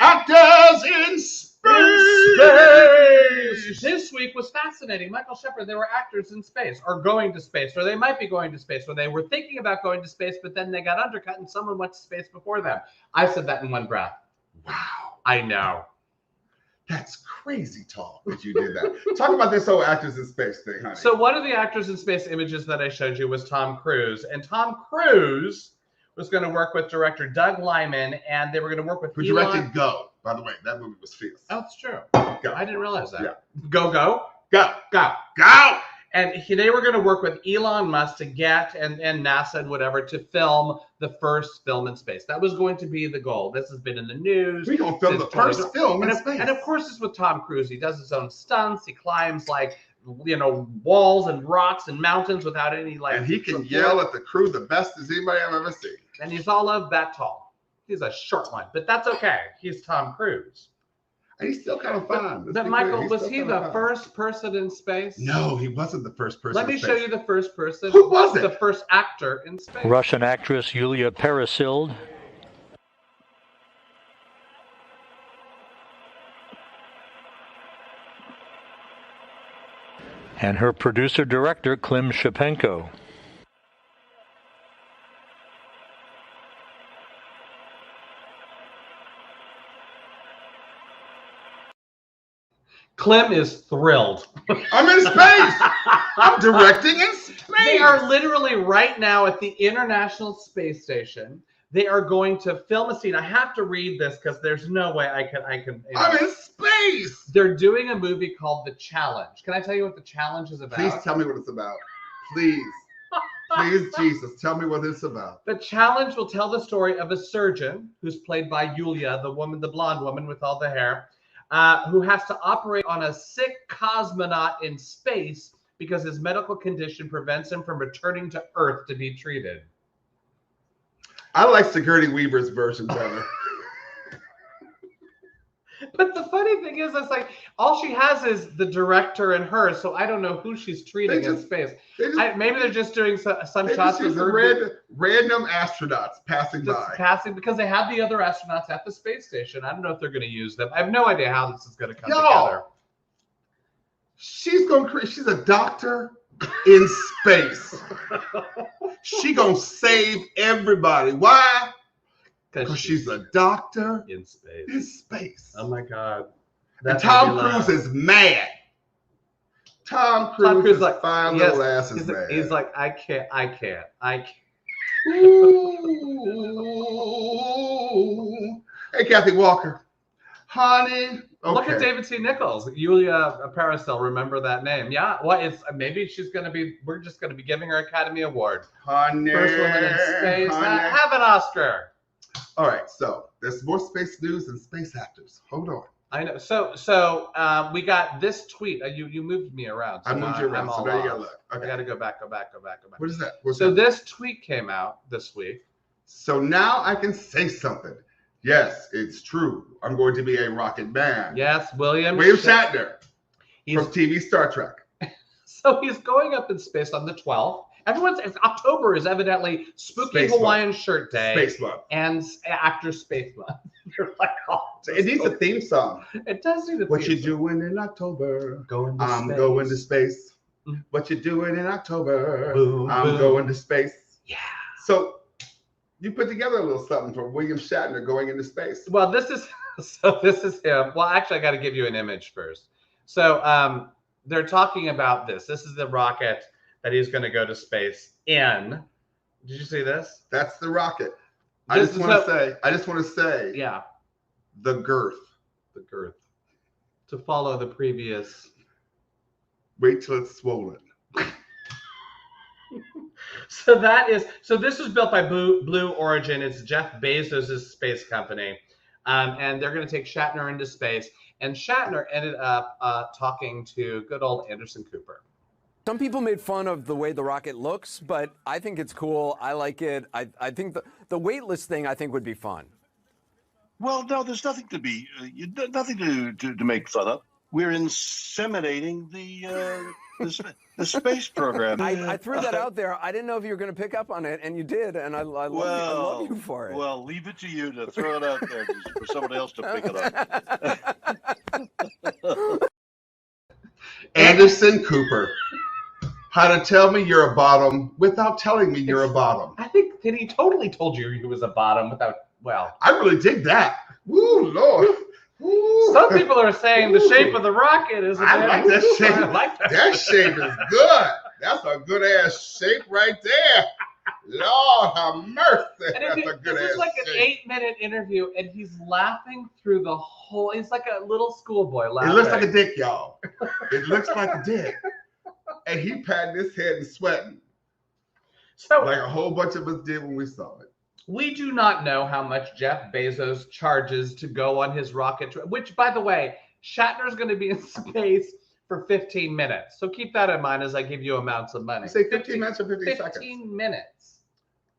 Actors in space! This week was fascinating. Michael Shepard, there were actors in space, or going to space, or they might be going to space, or they were thinking about going to space, but then they got undercut and someone went to space before them. I said that in one breath. Wow. I know. That's crazy talk that you did that. Talk about this whole actors in space thing, honey. So one of the actors in space images that I showed you was Tom Cruise, and Tom Cruise was going to work with director Doug Liman, and they were going to work with Who directed Go, by the way. That movie was fierce. Oh, it's true. Go. I didn't realize that. Yeah. Go. And they were going to work with Elon Musk to get, and NASA and whatever, to film the first film in space. That was going to be the goal. This has been in the news. We're going to film the first film in space. And of course, it's with Tom Cruise. He does his own stunts. He climbs walls and rocks and mountains without any And he can yell at the crew the best as anybody I've ever seen. And he's all of that tall. He's a short one, but that's okay. He's Tom Cruise. And he's still kind of fun. But Michael, was he the first person in space? No, he wasn't the first person. Let me show you the first person. Who was it? The first actor in space. Russian actress Yulia Peresild. And her producer-director, Klim Shipenko. Klim is thrilled. I'm in space. I'm directing in space. They are literally right now at the International Space Station. They are going to film a scene. I have to read this because there's no way I can. I'm in space. They're doing a movie called The Challenge. Can I tell you what The Challenge is about? Please tell me what it's about. Please. Please, Jesus, tell me what it's about. The challenge will tell the story of a surgeon who's played by Yulia, the blonde woman with all the hair, who has to operate on a sick cosmonaut in space because his medical condition prevents him from returning to Earth to be treated. I like Sigourney Weaver's version better. But the funny thing is, it's like all she has is the director and her, so I don't know who she's treating in space. Maybe they're just doing some shots of her. Random astronauts passing by. Because they have the other astronauts at the space station. I don't know if they're going to use them. I have no idea how this is going to come together. She's a doctor in space. She gonna save everybody. Why? Because she's a doctor in space. In space. Oh my God. And Tom Cruise is mad. Tom Cruise is like, fine little ass is mad. He's like, I can't. Ooh. Hey, Kathy Walker. Honey. Okay. Look at David C. Nichols, Yulia Paracel. Remember that name? Yeah. Well, maybe we're just gonna be giving her Academy Award. Honey. First woman in space. Have an Oscar. All right. So there's more space news than space actors. Hold on. I know. So we got this tweet. You moved me around. So I moved you around. So now you gotta look. Okay. I gotta go back. What is that? This tweet came out this week. So now I can say something. Yes, it's true. I'm going to be a rocket man. Yes, William Shatner from TV Star Trek. So he's going up in space on the 12th. October is evidently Spooky Space Hawaiian month. Shirt Day. Space month. And Actor Space Month. You're like, it needs a theme song. It does need a theme song. What you doing in October? Going to space. What you doing in October? Boom, I'm going to space. Yeah. So you put together a little something for William Shatner going into space. Well, this is him. Well, actually, I got to give you an image first. So they're talking about this. This is the rocket that he's going to go to space in. Did you see this? That's the rocket. I just want to say. Yeah. The girth. To follow the previous. Wait till it's swollen. So this was built by Blue Origin. It's Jeff Bezos' space company. And they're going to take Shatner into space. And Shatner ended up talking to good old Anderson Cooper. Some people made fun of the way the rocket looks, but I think it's cool. I like it. I think the weightless thing I think would be fun. Well, no, there's nothing to make fun of. We're inseminating the space program. I threw that out there. I didn't know if you were going to pick up on it, and you did, and I love you for it. Well, leave it to you to throw it out there for someone else to pick it up. Anderson Cooper. How to tell me you're a bottom without telling me you're a bottom. I think that he totally told you he was a bottom without, well. I really dig that. Woo, Lord. Ooh. Some people are saying the shape of the rocket is. I like that shape. I like that shape is good. That's a good ass shape right there. Lord have mercy. And it's like an 8-minute interview, and he's laughing through the whole. He's like a little schoolboy laughing. It looks like a dick, y'all. It looks like a dick. And he patting his head and sweating. So, like a whole bunch of us did when we saw it. We do not know how much Jeff Bezos charges to go on his rocket trip, which, by the way, Shatner's going to be in space for 15 minutes. So keep that in mind as I give you amounts of money. You say 15 minutes or 15 seconds? 15 minutes.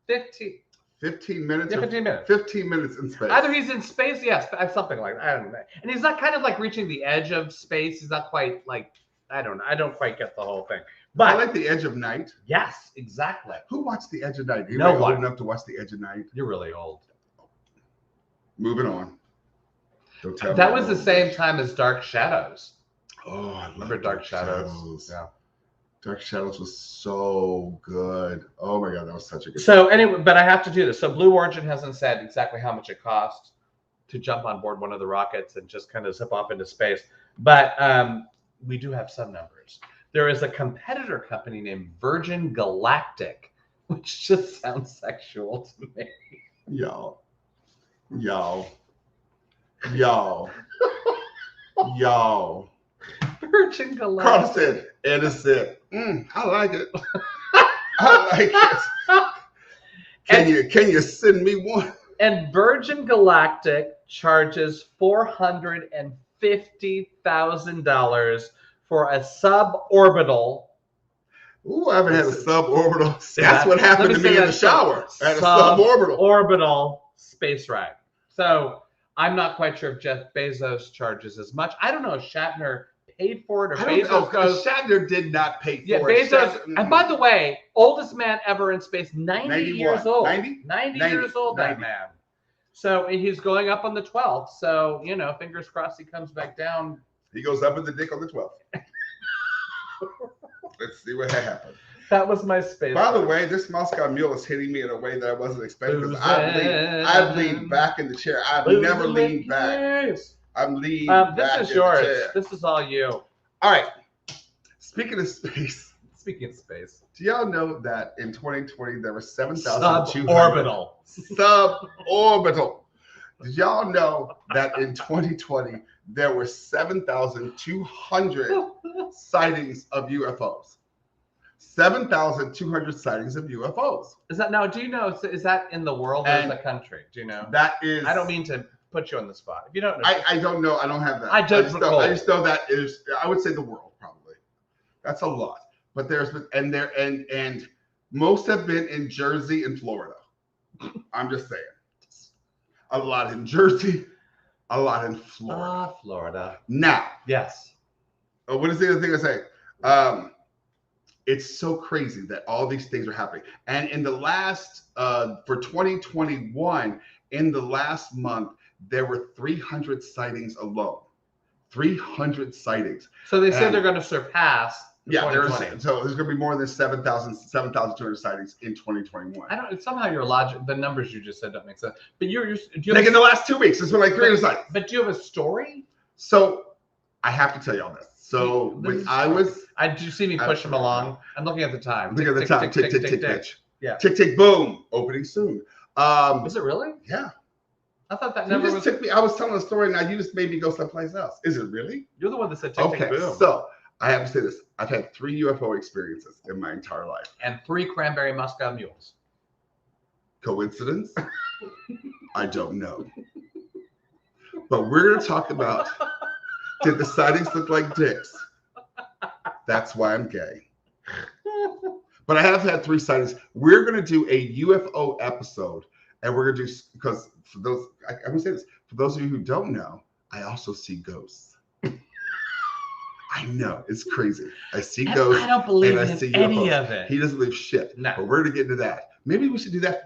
15 minutes? Yeah, 15 minutes. 15 minutes in space. Either he's in space, yes, something like that. I don't know. And he's not kind of like reaching the edge of space. He's not quite like, I don't know. I don't quite get the whole thing. But I like The Edge of Night. Yes, exactly. Who watched The Edge of Night? No one. Old enough to watch The Edge of Night? You're really old. Moving on. Don't tell that was the same time as Dark Shadows. Oh, I remember Dark Shadows. Yeah. Dark Shadows was so good. Oh my God, that was such a good. So anyway, but I have to do this. So Blue Origin hasn't said exactly how much it costs to jump on board one of the rockets and just kind of zip off into space. But we do have some numbers. There is a competitor company named Virgin Galactic, which just sounds sexual to me. Y'all. Virgin Galactic. Carl said, Edison. I like it. I like it. Can you send me one? And Virgin Galactic charges $450,000 for a suborbital. Ooh, I haven't had a suborbital. See That's that? what happened Let to me me say in the that. shower. I had a suborbital. Orbital space ride. So I'm not quite sure if Jeff Bezos charges as much. I don't know if Shatner paid for it or Bezos goes. Shatner did not pay Yeah, for it. Bezos. And by the way, oldest man ever in space, 90 91. years old. 90? 90 90. years old, 90. that man. So he's going up on the 12th. So, fingers crossed he comes back down. He goes up in the dick on the 12th. Let's see what happens. That was my space. By the way, this Moscow Mule is hitting me in a way that I wasn't expecting because I've leaned back in the chair. I've never leaned back. I'm leaning back. This is yours. This is all you. All right. Speaking of space. Speaking of space. Do y'all know that in 2020 there were 7,200 suborbital? Did y'all know that in 2020 there were 7,200 sightings of UFOs? 7,200 sightings of UFOs. Is that now? Do you know? Is that in the world or in the country? Do you know? That is. I don't mean to put you on the spot. If you don't know, I don't know. I don't have that. I just know that is. I would say the world probably. That's a lot. But there's been and most have been in Jersey and Florida. I'm just saying. A lot in Jersey, a lot in Florida. Florida. Now. Yes. What is the other thing I say? It's so crazy that all these things are happening. And in the last, for 2021, in the last month, there were 300 sightings alone. 300 sightings. So they say they're going to surpass. Yeah, there's going to be more than 7,200 sightings in 2021. Somehow your logic, the numbers you just said don't make sense. But do you like in the last 2 weeks, it's been like 300 sightings. But do you have a story? So I have to tell you all this. So when I was, did you see me push him along? I'm looking at the time. Look at the time. Tick, tick, tick, bitch. Yeah. Tick, tick, boom. Opening soon. Is it really? Yeah. I thought that number was. I was telling a story. Now you just made me go someplace else. Is it really? You're the one that said tick, tick, boom. So I have to say this. I've had 3 UFO experiences in my entire life. And 3 Cranberry Moscow Mules. Coincidence? I don't know. But we're going to talk about, did the sightings look like dicks? That's why I'm gay. But I have had 3 sightings. We're going to do a UFO episode. And we're going to do, because for those, I'm going to say this, for those of you who don't know, I also see ghosts. I know, it's crazy. I see ghosts. I don't believe and I see any UFOs. of it. He doesn't believe shit. No. But we're going to get into that. Maybe we should do that.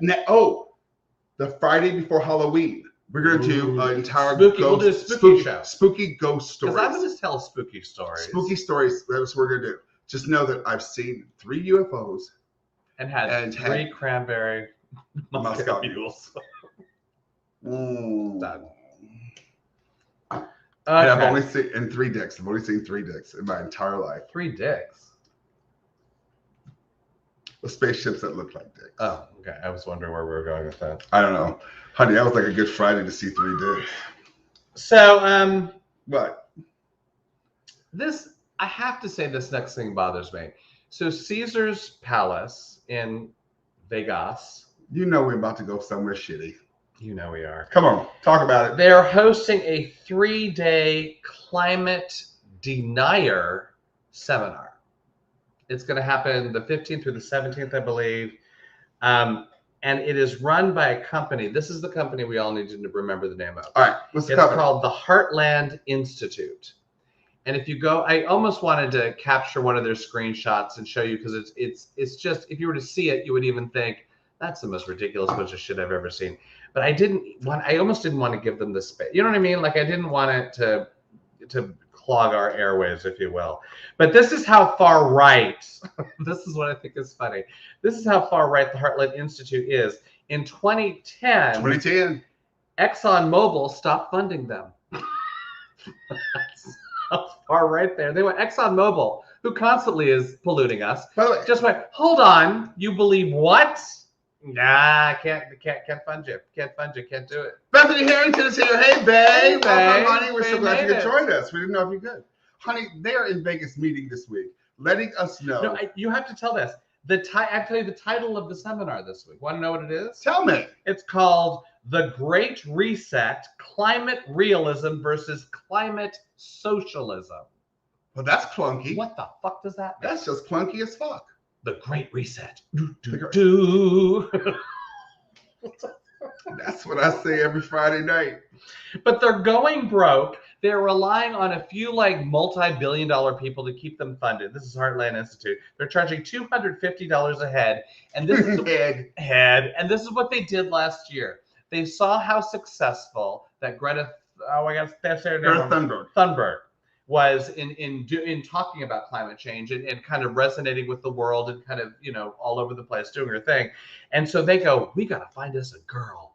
The Friday before Halloween. We're going to do an entire spooky. We'll do a spooky show. Spooky ghost stories. Because I'm going to tell spooky stories. Spooky stories. That's what we're going to do. Just know that I've seen 3 UFOs. And had 3 Cranberry Moscow Mules. Done. Okay. And I've only seen 3 dicks. I've only seen 3 dicks in my entire life. 3 dicks. The spaceships that look like dicks. Oh, okay. I was wondering where we were going with that. I don't know, honey. That was like a Good Friday to see 3 dicks. So, what? I have to say, this next thing bothers me. So, Caesar's Palace in Vegas. You know we're about to go somewhere shitty. You know we are. Come on, talk about it. They're hosting a 3-day climate denier seminar. It's going to happen the 15th through the 17th, I believe. And it is run by a company. This is the company we all need to remember the name of. All right, what's the company? It's called the Heartland Institute. And if you go, I almost wanted to capture one of their screenshots and show you, because it's just, if you were to see it, you would even think, that's the most ridiculous bunch of shit I've ever seen. But I almost didn't want to give them the space. You know what I mean? Like, I didn't want it to clog our airwaves, if you will. But this is how far right, this is what I think is funny. This is how far right the Heartland Institute is. In 2010, ExxonMobil stopped funding them. That's how far right there. They went, ExxonMobil, who constantly is polluting us, by the way, just went, hold on, you believe what? Nah, can't fund you. Can't fund you. Can't do it. Bethany Harrington is here. Hey, babe. Hey, honey. We're so glad you could it. join us. We didn't know if you could. Honey, they're in Vegas meeting this week, letting us know. No, you have to tell this. Actually, the title of the seminar this week. Want to know what it is? Tell me. It's called The Great Reset: Climate Realism versus Climate Socialism. Well, that's clunky. What the fuck does that mean? That's just clunky as fuck. The Great Reset. Do. That's what I say every Friday night. But they're going broke. They're relying on a few like multi-billion-dollar people to keep them funded. This is Heartland Institute. They're charging $250 a head, and this is and this is what they did last year. They saw how successful that Greta Thunberg was in talking about climate change and kind of resonating with the world and kind of, you know, all over the place doing her thing. And so they go, we got to find us a girl.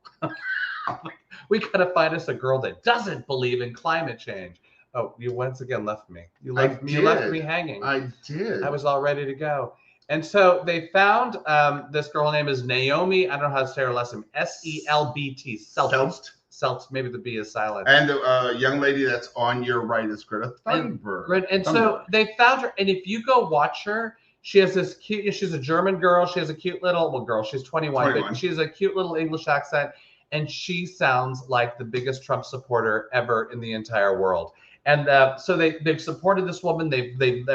We got to find us a girl that doesn't believe in climate change. Oh, you once again left me. You left me hanging. I did. I was all ready to go. And so they found this girl. Her name is Naomi. I don't know how to say her last name. Selbt. Selbt. Maybe the B is silent. And the young lady that's on your right is Greta Thunberg. And so they found her. And if you go watch her, she has this cute. She's a German girl. She has a cute little girl. She's 21. But she has a cute little English accent, and she sounds like the biggest Trump supporter ever in the entire world. And so they've supported this woman. They've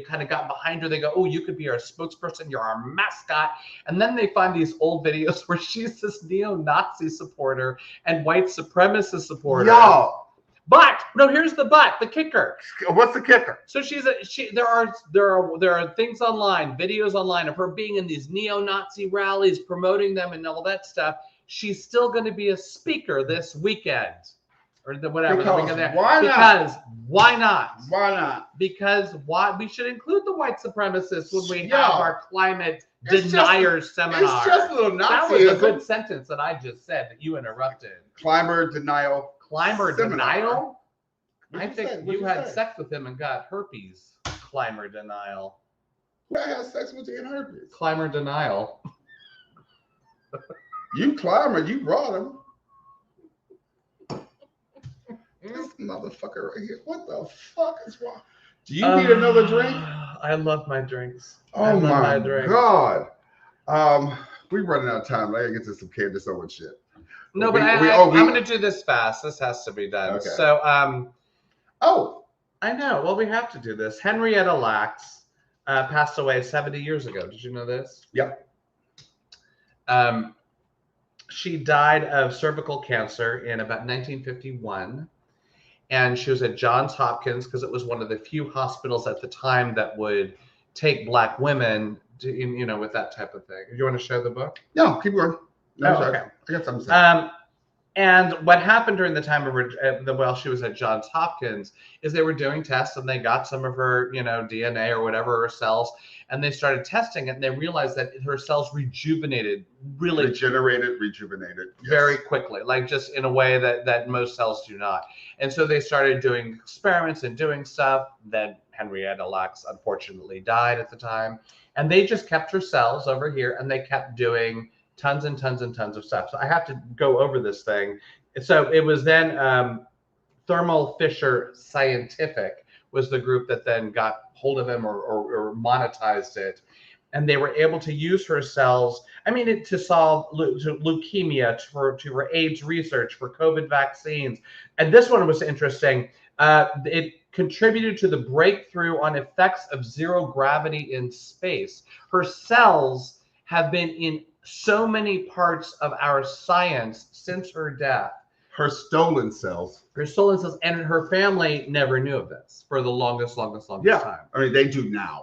kind of gotten behind her. They go, oh, you could be our spokesperson. You're our mascot. And then they find these old videos where she's this neo-Nazi supporter and white supremacist supporter. Y'all. But no, here's the kicker. What's the kicker? So there are things online, videos online of her being in these neo-Nazi rallies, promoting them and all that stuff. She's still going to be a speaker this weekend. Or whatever. Why not? Because we should include the white supremacists when we have our climate deniers seminar. It's just a little Nazism. That was a good sentence that I just said that you interrupted. Climate denial. Denial? I think you had say? sex with him and got herpes. Climate denial. Who had sex with you and herpes? Climate denial. You climber, you brought him. This motherfucker right here. What the fuck is wrong? Do you need another drink? I love my drinks. Oh my God. We're running out of time. I gotta get to some Candace Owens shit. No, but I'm gonna do this fast. This has to be done. Okay. So I know. Well, we have to do this. Henrietta Lacks passed away 70 years ago. Did you know this? Yep. She died of cervical cancer in about 1951. And she was at Johns Hopkins because it was one of the few hospitals at the time that would take Black women to, you know, with that type of thing. Do you want to show the book? No, keep going. No, okay. I got something to say. And what happened during the time of her, while she was at Johns Hopkins, is they were doing tests and they got some of her, you know, DNA or whatever, her cells, and they started testing it and they realized that her cells rejuvenated rejuvenated very quickly, like just in a way that most cells do not. And so they started doing experiments and doing stuff. Then Henrietta Lacks unfortunately died at the time, and they just kept her cells over here and they kept doing tons and tons and tons of stuff. So I have to go over this thing. So it was then Thermo Fisher Scientific was the group that then got hold of him or monetized it. And they were able to use her cells, to solve leukemia, for AIDS research, for COVID vaccines. And this one was interesting. It contributed to the breakthrough on effects of zero gravity in space. Her cells have been in so many parts of our science since her death. Her stolen cells. And her family never knew of this for the longest time. They do now.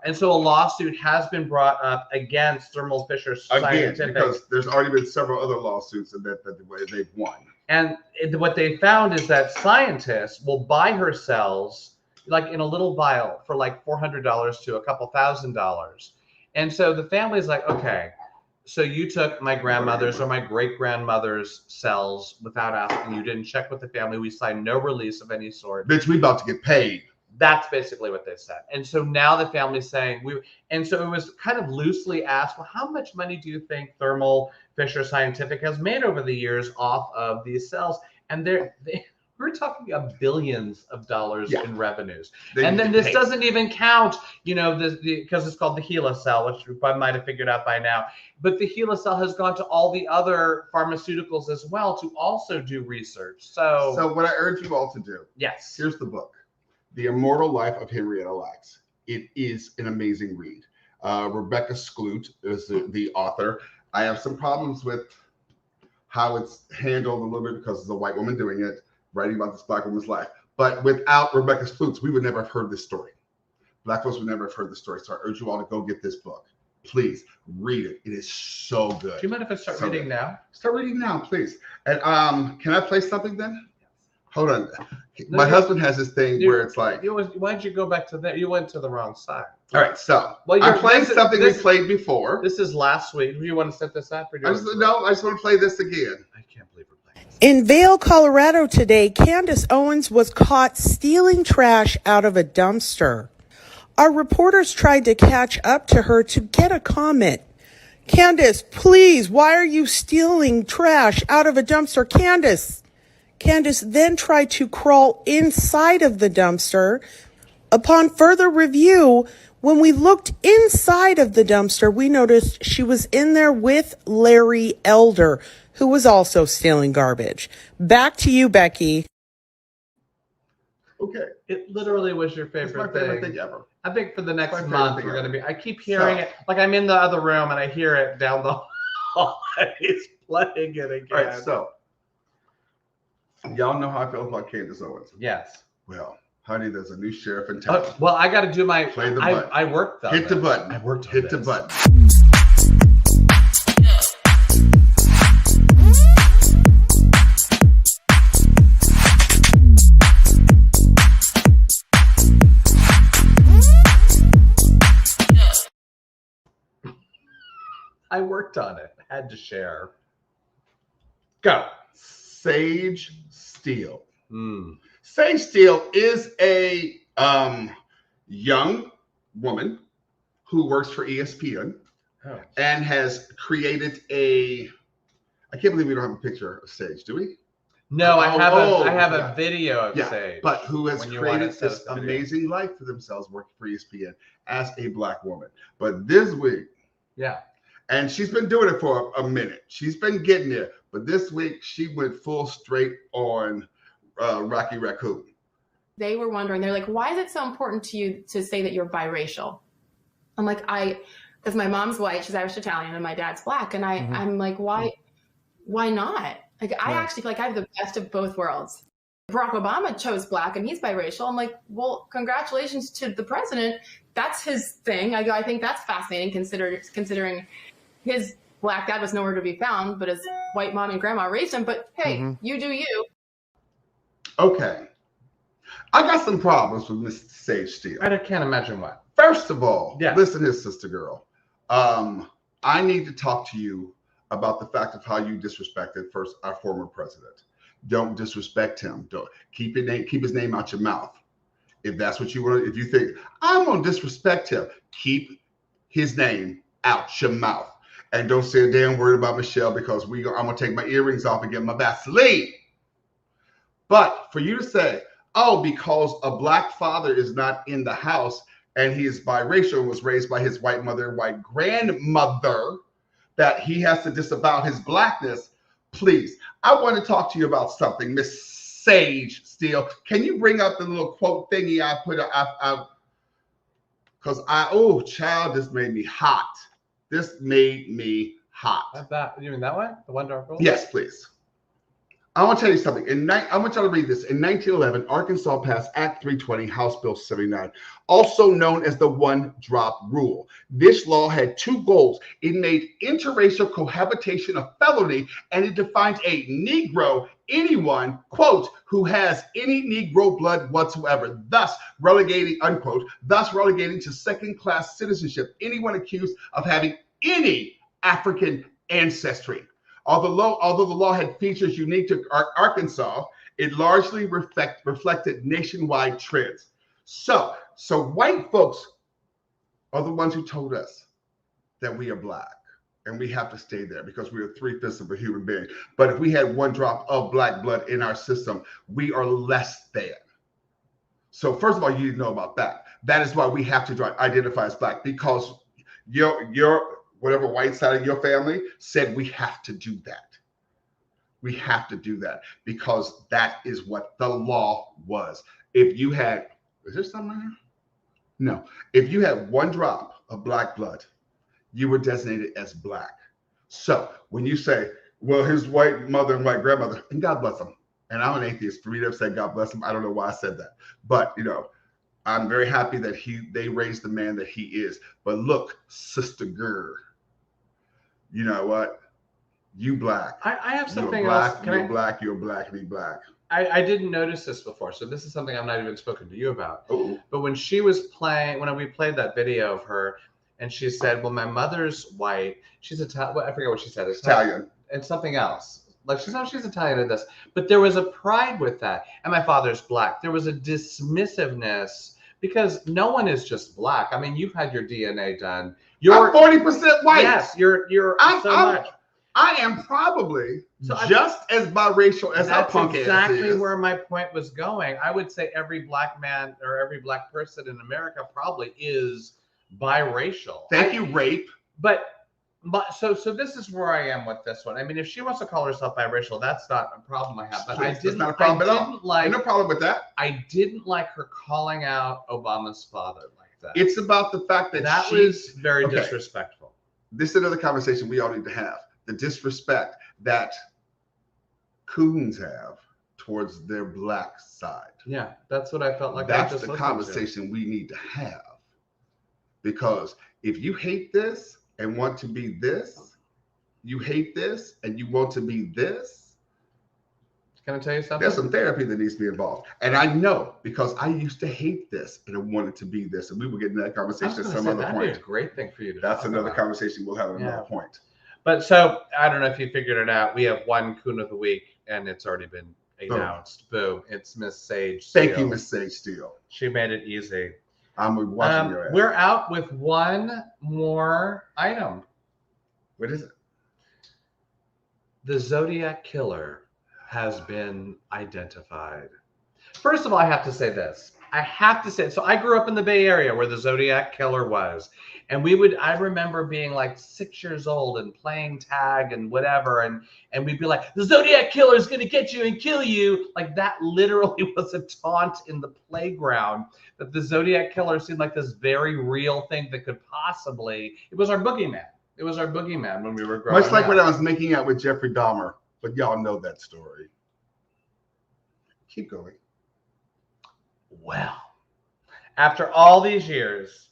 And so a lawsuit has been brought up against Thermo Fisher Scientific. Again, because there's already been several other lawsuits that they've won. And what they found is that scientists will buy her cells like in a little vial for like $400 to a couple $1,000. And so the family's like, okay, so you took my grandmother's or my great-grandmother's cells without asking. You didn't check with the family. We signed no release of any sort. Bitch, we about to get paid. That's basically what they said. And so now the family's saying and so it was kind of loosely asked, well, how much money do you think Thermo Fisher Scientific has made over the years off of these cells? And we're talking of billions of dollars in revenues. They And need then to this pay. doesn't even count, because it's called the HeLa cell, which I might have figured out by now. But the HeLa cell has gone to all the other pharmaceuticals as well to also do research. So what I urge you all to do, yes, here's the book, The Immortal Life of Henrietta Lacks. It is an amazing read. Rebecca Skloot is the author. I have some problems with how it's handled a little bit because it's a white woman doing it, writing about this black woman's life. But without Rebecca Skloot, we would never have heard this story. Black folks would never have heard this story. So I urge you all to go get this book. Please read it. It is so good. Do you mind if I start reading now? Start reading now, please. And can I play something then? Hold on. No, My husband has this thing where it's like, why did you go back to there? You went to the wrong side. all right, so Well, I'm playing something we played before. This is last week. Do you want to set this up? Or do you I just want to play this again. I can't believe we're playing this. In Vail, Colorado today, Candace Owens was caught stealing trash out of a dumpster. Our reporters tried to catch up to her to get a comment. Candace, please, why are you stealing trash out of a dumpster? Candace then tried to crawl inside of the dumpster. Upon further review, when we looked inside of the dumpster, we noticed she was in there with Larry Elder, who was also stealing garbage. Back to you, Becky. Okay. It literally was your It's my favorite favorite thing. thing ever. I think for the next favorite month thing we're going to ever. be. I keep hearing it. Like I'm in the other room and I hear it down the hall. He's playing it again. All right, so y'all know how I feel about Candace Owens. Yes. Well, honey, there's a new sheriff in town. Well, I got to do my. Play the button. I worked on Hit the this. button. I worked on Hit the this. button. I worked on it. Had to share. Go. Sage Steele. Mm. Sage Steele is a young woman who works for ESPN Oh. and has created I can't believe we don't have a picture of Sage, do we? No, I have yeah. a video of Yeah, Sage. but who has When you want created to set this up the video. amazing life for themselves working for ESPN as a black woman. But this week, Yeah. and she's been doing it for a minute. She's been getting there. But this week, she went full straight on Rocky Raccoon. They were wondering, they're like, why is it so important to you to say that you're biracial? I'm like, because my mom's white, she's Irish Italian, and my dad's black. And I'm like, why not? Like, I actually feel like I have the best of both worlds. Barack Obama chose black and he's biracial. I'm like, well, congratulations to the president. That's his thing. I think that's fascinating considering his black dad was nowhere to be found, but his white mom and grandma raised him. But hey, you do you. Okay. I got some problems with Miss Sage Steele. I can't imagine what. First of all, Yeah. listen here, sister girl. I need to talk to you about the fact of how you disrespected our former president. Don't disrespect him. Don't keep his name out your mouth. If that's what you want, if you think I'm gonna disrespect him, keep his name out your mouth. And don't say a damn word about Michelle because I'm gonna take my earrings off and get my Vaseline. But for you to say, oh, because a black father is not in the house and he is biracial and was raised by his white mother and white grandmother, that he has to disavow his blackness, please. I want to talk to you about something, Miss Sage Steele. Can you bring up the little quote thingy I put out? Because child, this made me hot. This made me hot. You mean that one? The one dark gold? Yes, please. I want to tell you something. I want y'all to read this. In 1911, Arkansas passed Act 320, House Bill 79, also known as the one-drop rule. This law had two goals. It made interracial cohabitation a felony, and it defines a Negro, anyone, quote, who has any Negro blood whatsoever, thus relegating, unquote, to second-class citizenship anyone accused of having any African ancestry. Although the law had features unique to Arkansas, it largely reflected nationwide trends. So white folks are the ones who told us that we are black. and we have to stay there because we are 3/5 of a human being. But if we had 1 drop of black blood in our system, we are less than. So first of all, you need to know about that. That is why we have to identify as black, because your whatever white side of your family said we have to do that. We have to do that because that is what the law was. If you had, is there something right here? No. If you had 1 drop of black blood, you were designated as black. So when you say, well, his white mother and white grandmother, and God bless them. And I'm an atheist. For me to say God bless him, I don't know why I said that. But, I'm very happy that they raised the man that he is. But look, Sister Gurr, you know what? You black. I have something you're else. black, you're black, you're black, be black. I didn't notice this before, so this is something I've not even spoken to you about. Oh. But when she was playing, when we played that video of her, and she said, well, my mother's white. She's Italian. Well, I forget what she said. Italian. And something else. Like, she's Italian in this. But there was a pride with that. And my father's black. There was a dismissiveness because no one is just black. I mean, you've had your DNA done. I'm 40% white. Yes, you're so much. I am probably just as biracial as our punk ass is. That's exactly where my point was going. I would say every black man or every black person in America probably is biracial. Thank you, rape. But so this is where I am with this one. I mean, if she wants to call herself biracial, that's not a problem I have. But That's not a problem at all. No problem with that. I didn't like her calling out Obama's father like that. It's about the fact that was very disrespectful. This is another conversation we all need to have. The disrespect that coons have towards their black side. Yeah, that's what I felt like. That's the conversation we need to have. Because if you hate this and want to be this, you hate this and you want to be this. Can I tell you something? There's some therapy that needs to be involved. And I know because I used to hate this and I wanted to be this. And we will get into that conversation at some other point. That'd be a great thing for you to That's talk another about. Conversation we'll have at another point. But so I don't know if you figured it out. We have one coon of the week, and it's already been announced. Boom! It's Miss Sage Steele. Thank you, Miss Sage Steele. She made it easy. I'm watching your ass. We're out with one more item. What is it? The Zodiac Killer has been identified. First of all, I have to say this. So I grew up in the Bay Area where the Zodiac Killer was. And I remember being like 6 years old and playing tag and whatever. And we'd be like, the Zodiac Killer is going to get you and kill you. Like that literally was a taunt in the playground, that the Zodiac Killer seemed like this very real thing that could possibly, it was our boogeyman. It was our boogeyman when we were growing up. Much like when I was making out with Jeffrey Dahmer, but y'all know that story. Keep going. Well, after all these years,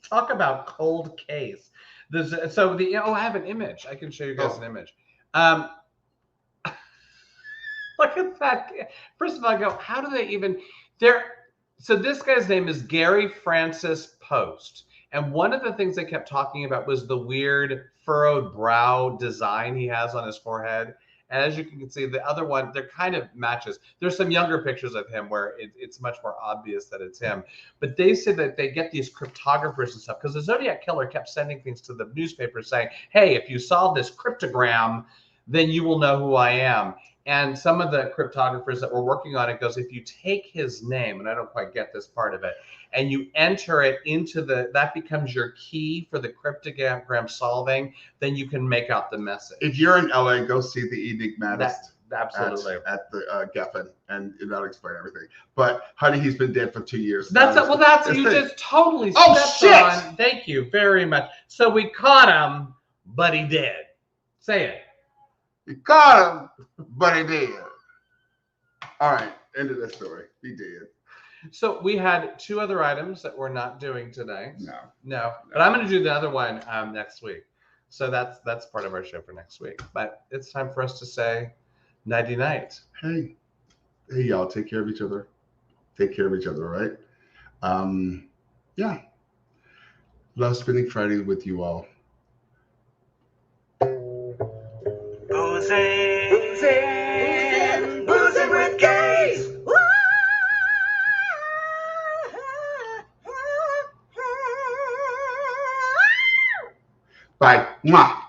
talk about cold case. I have an image. I can show you guys an image. Look at that. First of all, I go, how do they even so this guy's name is Gary Francis Post. And one of the things they kept talking about was the weird furrowed brow design he has on his forehead. And as you can see, the other one, they're kind of matches. There's some younger pictures of him where it's much more obvious that it's him. But they said that they get these cryptographers and stuff because the Zodiac Killer kept sending things to the newspaper saying, hey, if you solve this cryptogram, then you will know who I am. And some of the cryptographers that were working on it goes, if you take his name, and I don't quite get this part of it, and you enter it into that becomes your key for the cryptogram solving, then you can make out the message. If you're in LA, go see the Enigmatist. Absolutely. At the Geffen, and that'll explain everything. But honey, he's been dead for 2 years. Just totally stepped on. Thank you very much. So we caught him, but he did. Say it. You caught him, but he did. All right, end of the story. He did. So we had 2 other items that we're not doing today. No. But I'm going to do the other one next week. So that's part of our show for next week. But it's time for us to say nighty night. Hey, y'all, take care of each other. Take care of each other, all right? Yeah. Love spending Friday with you all. Boozing with gays. Bye. Mwah.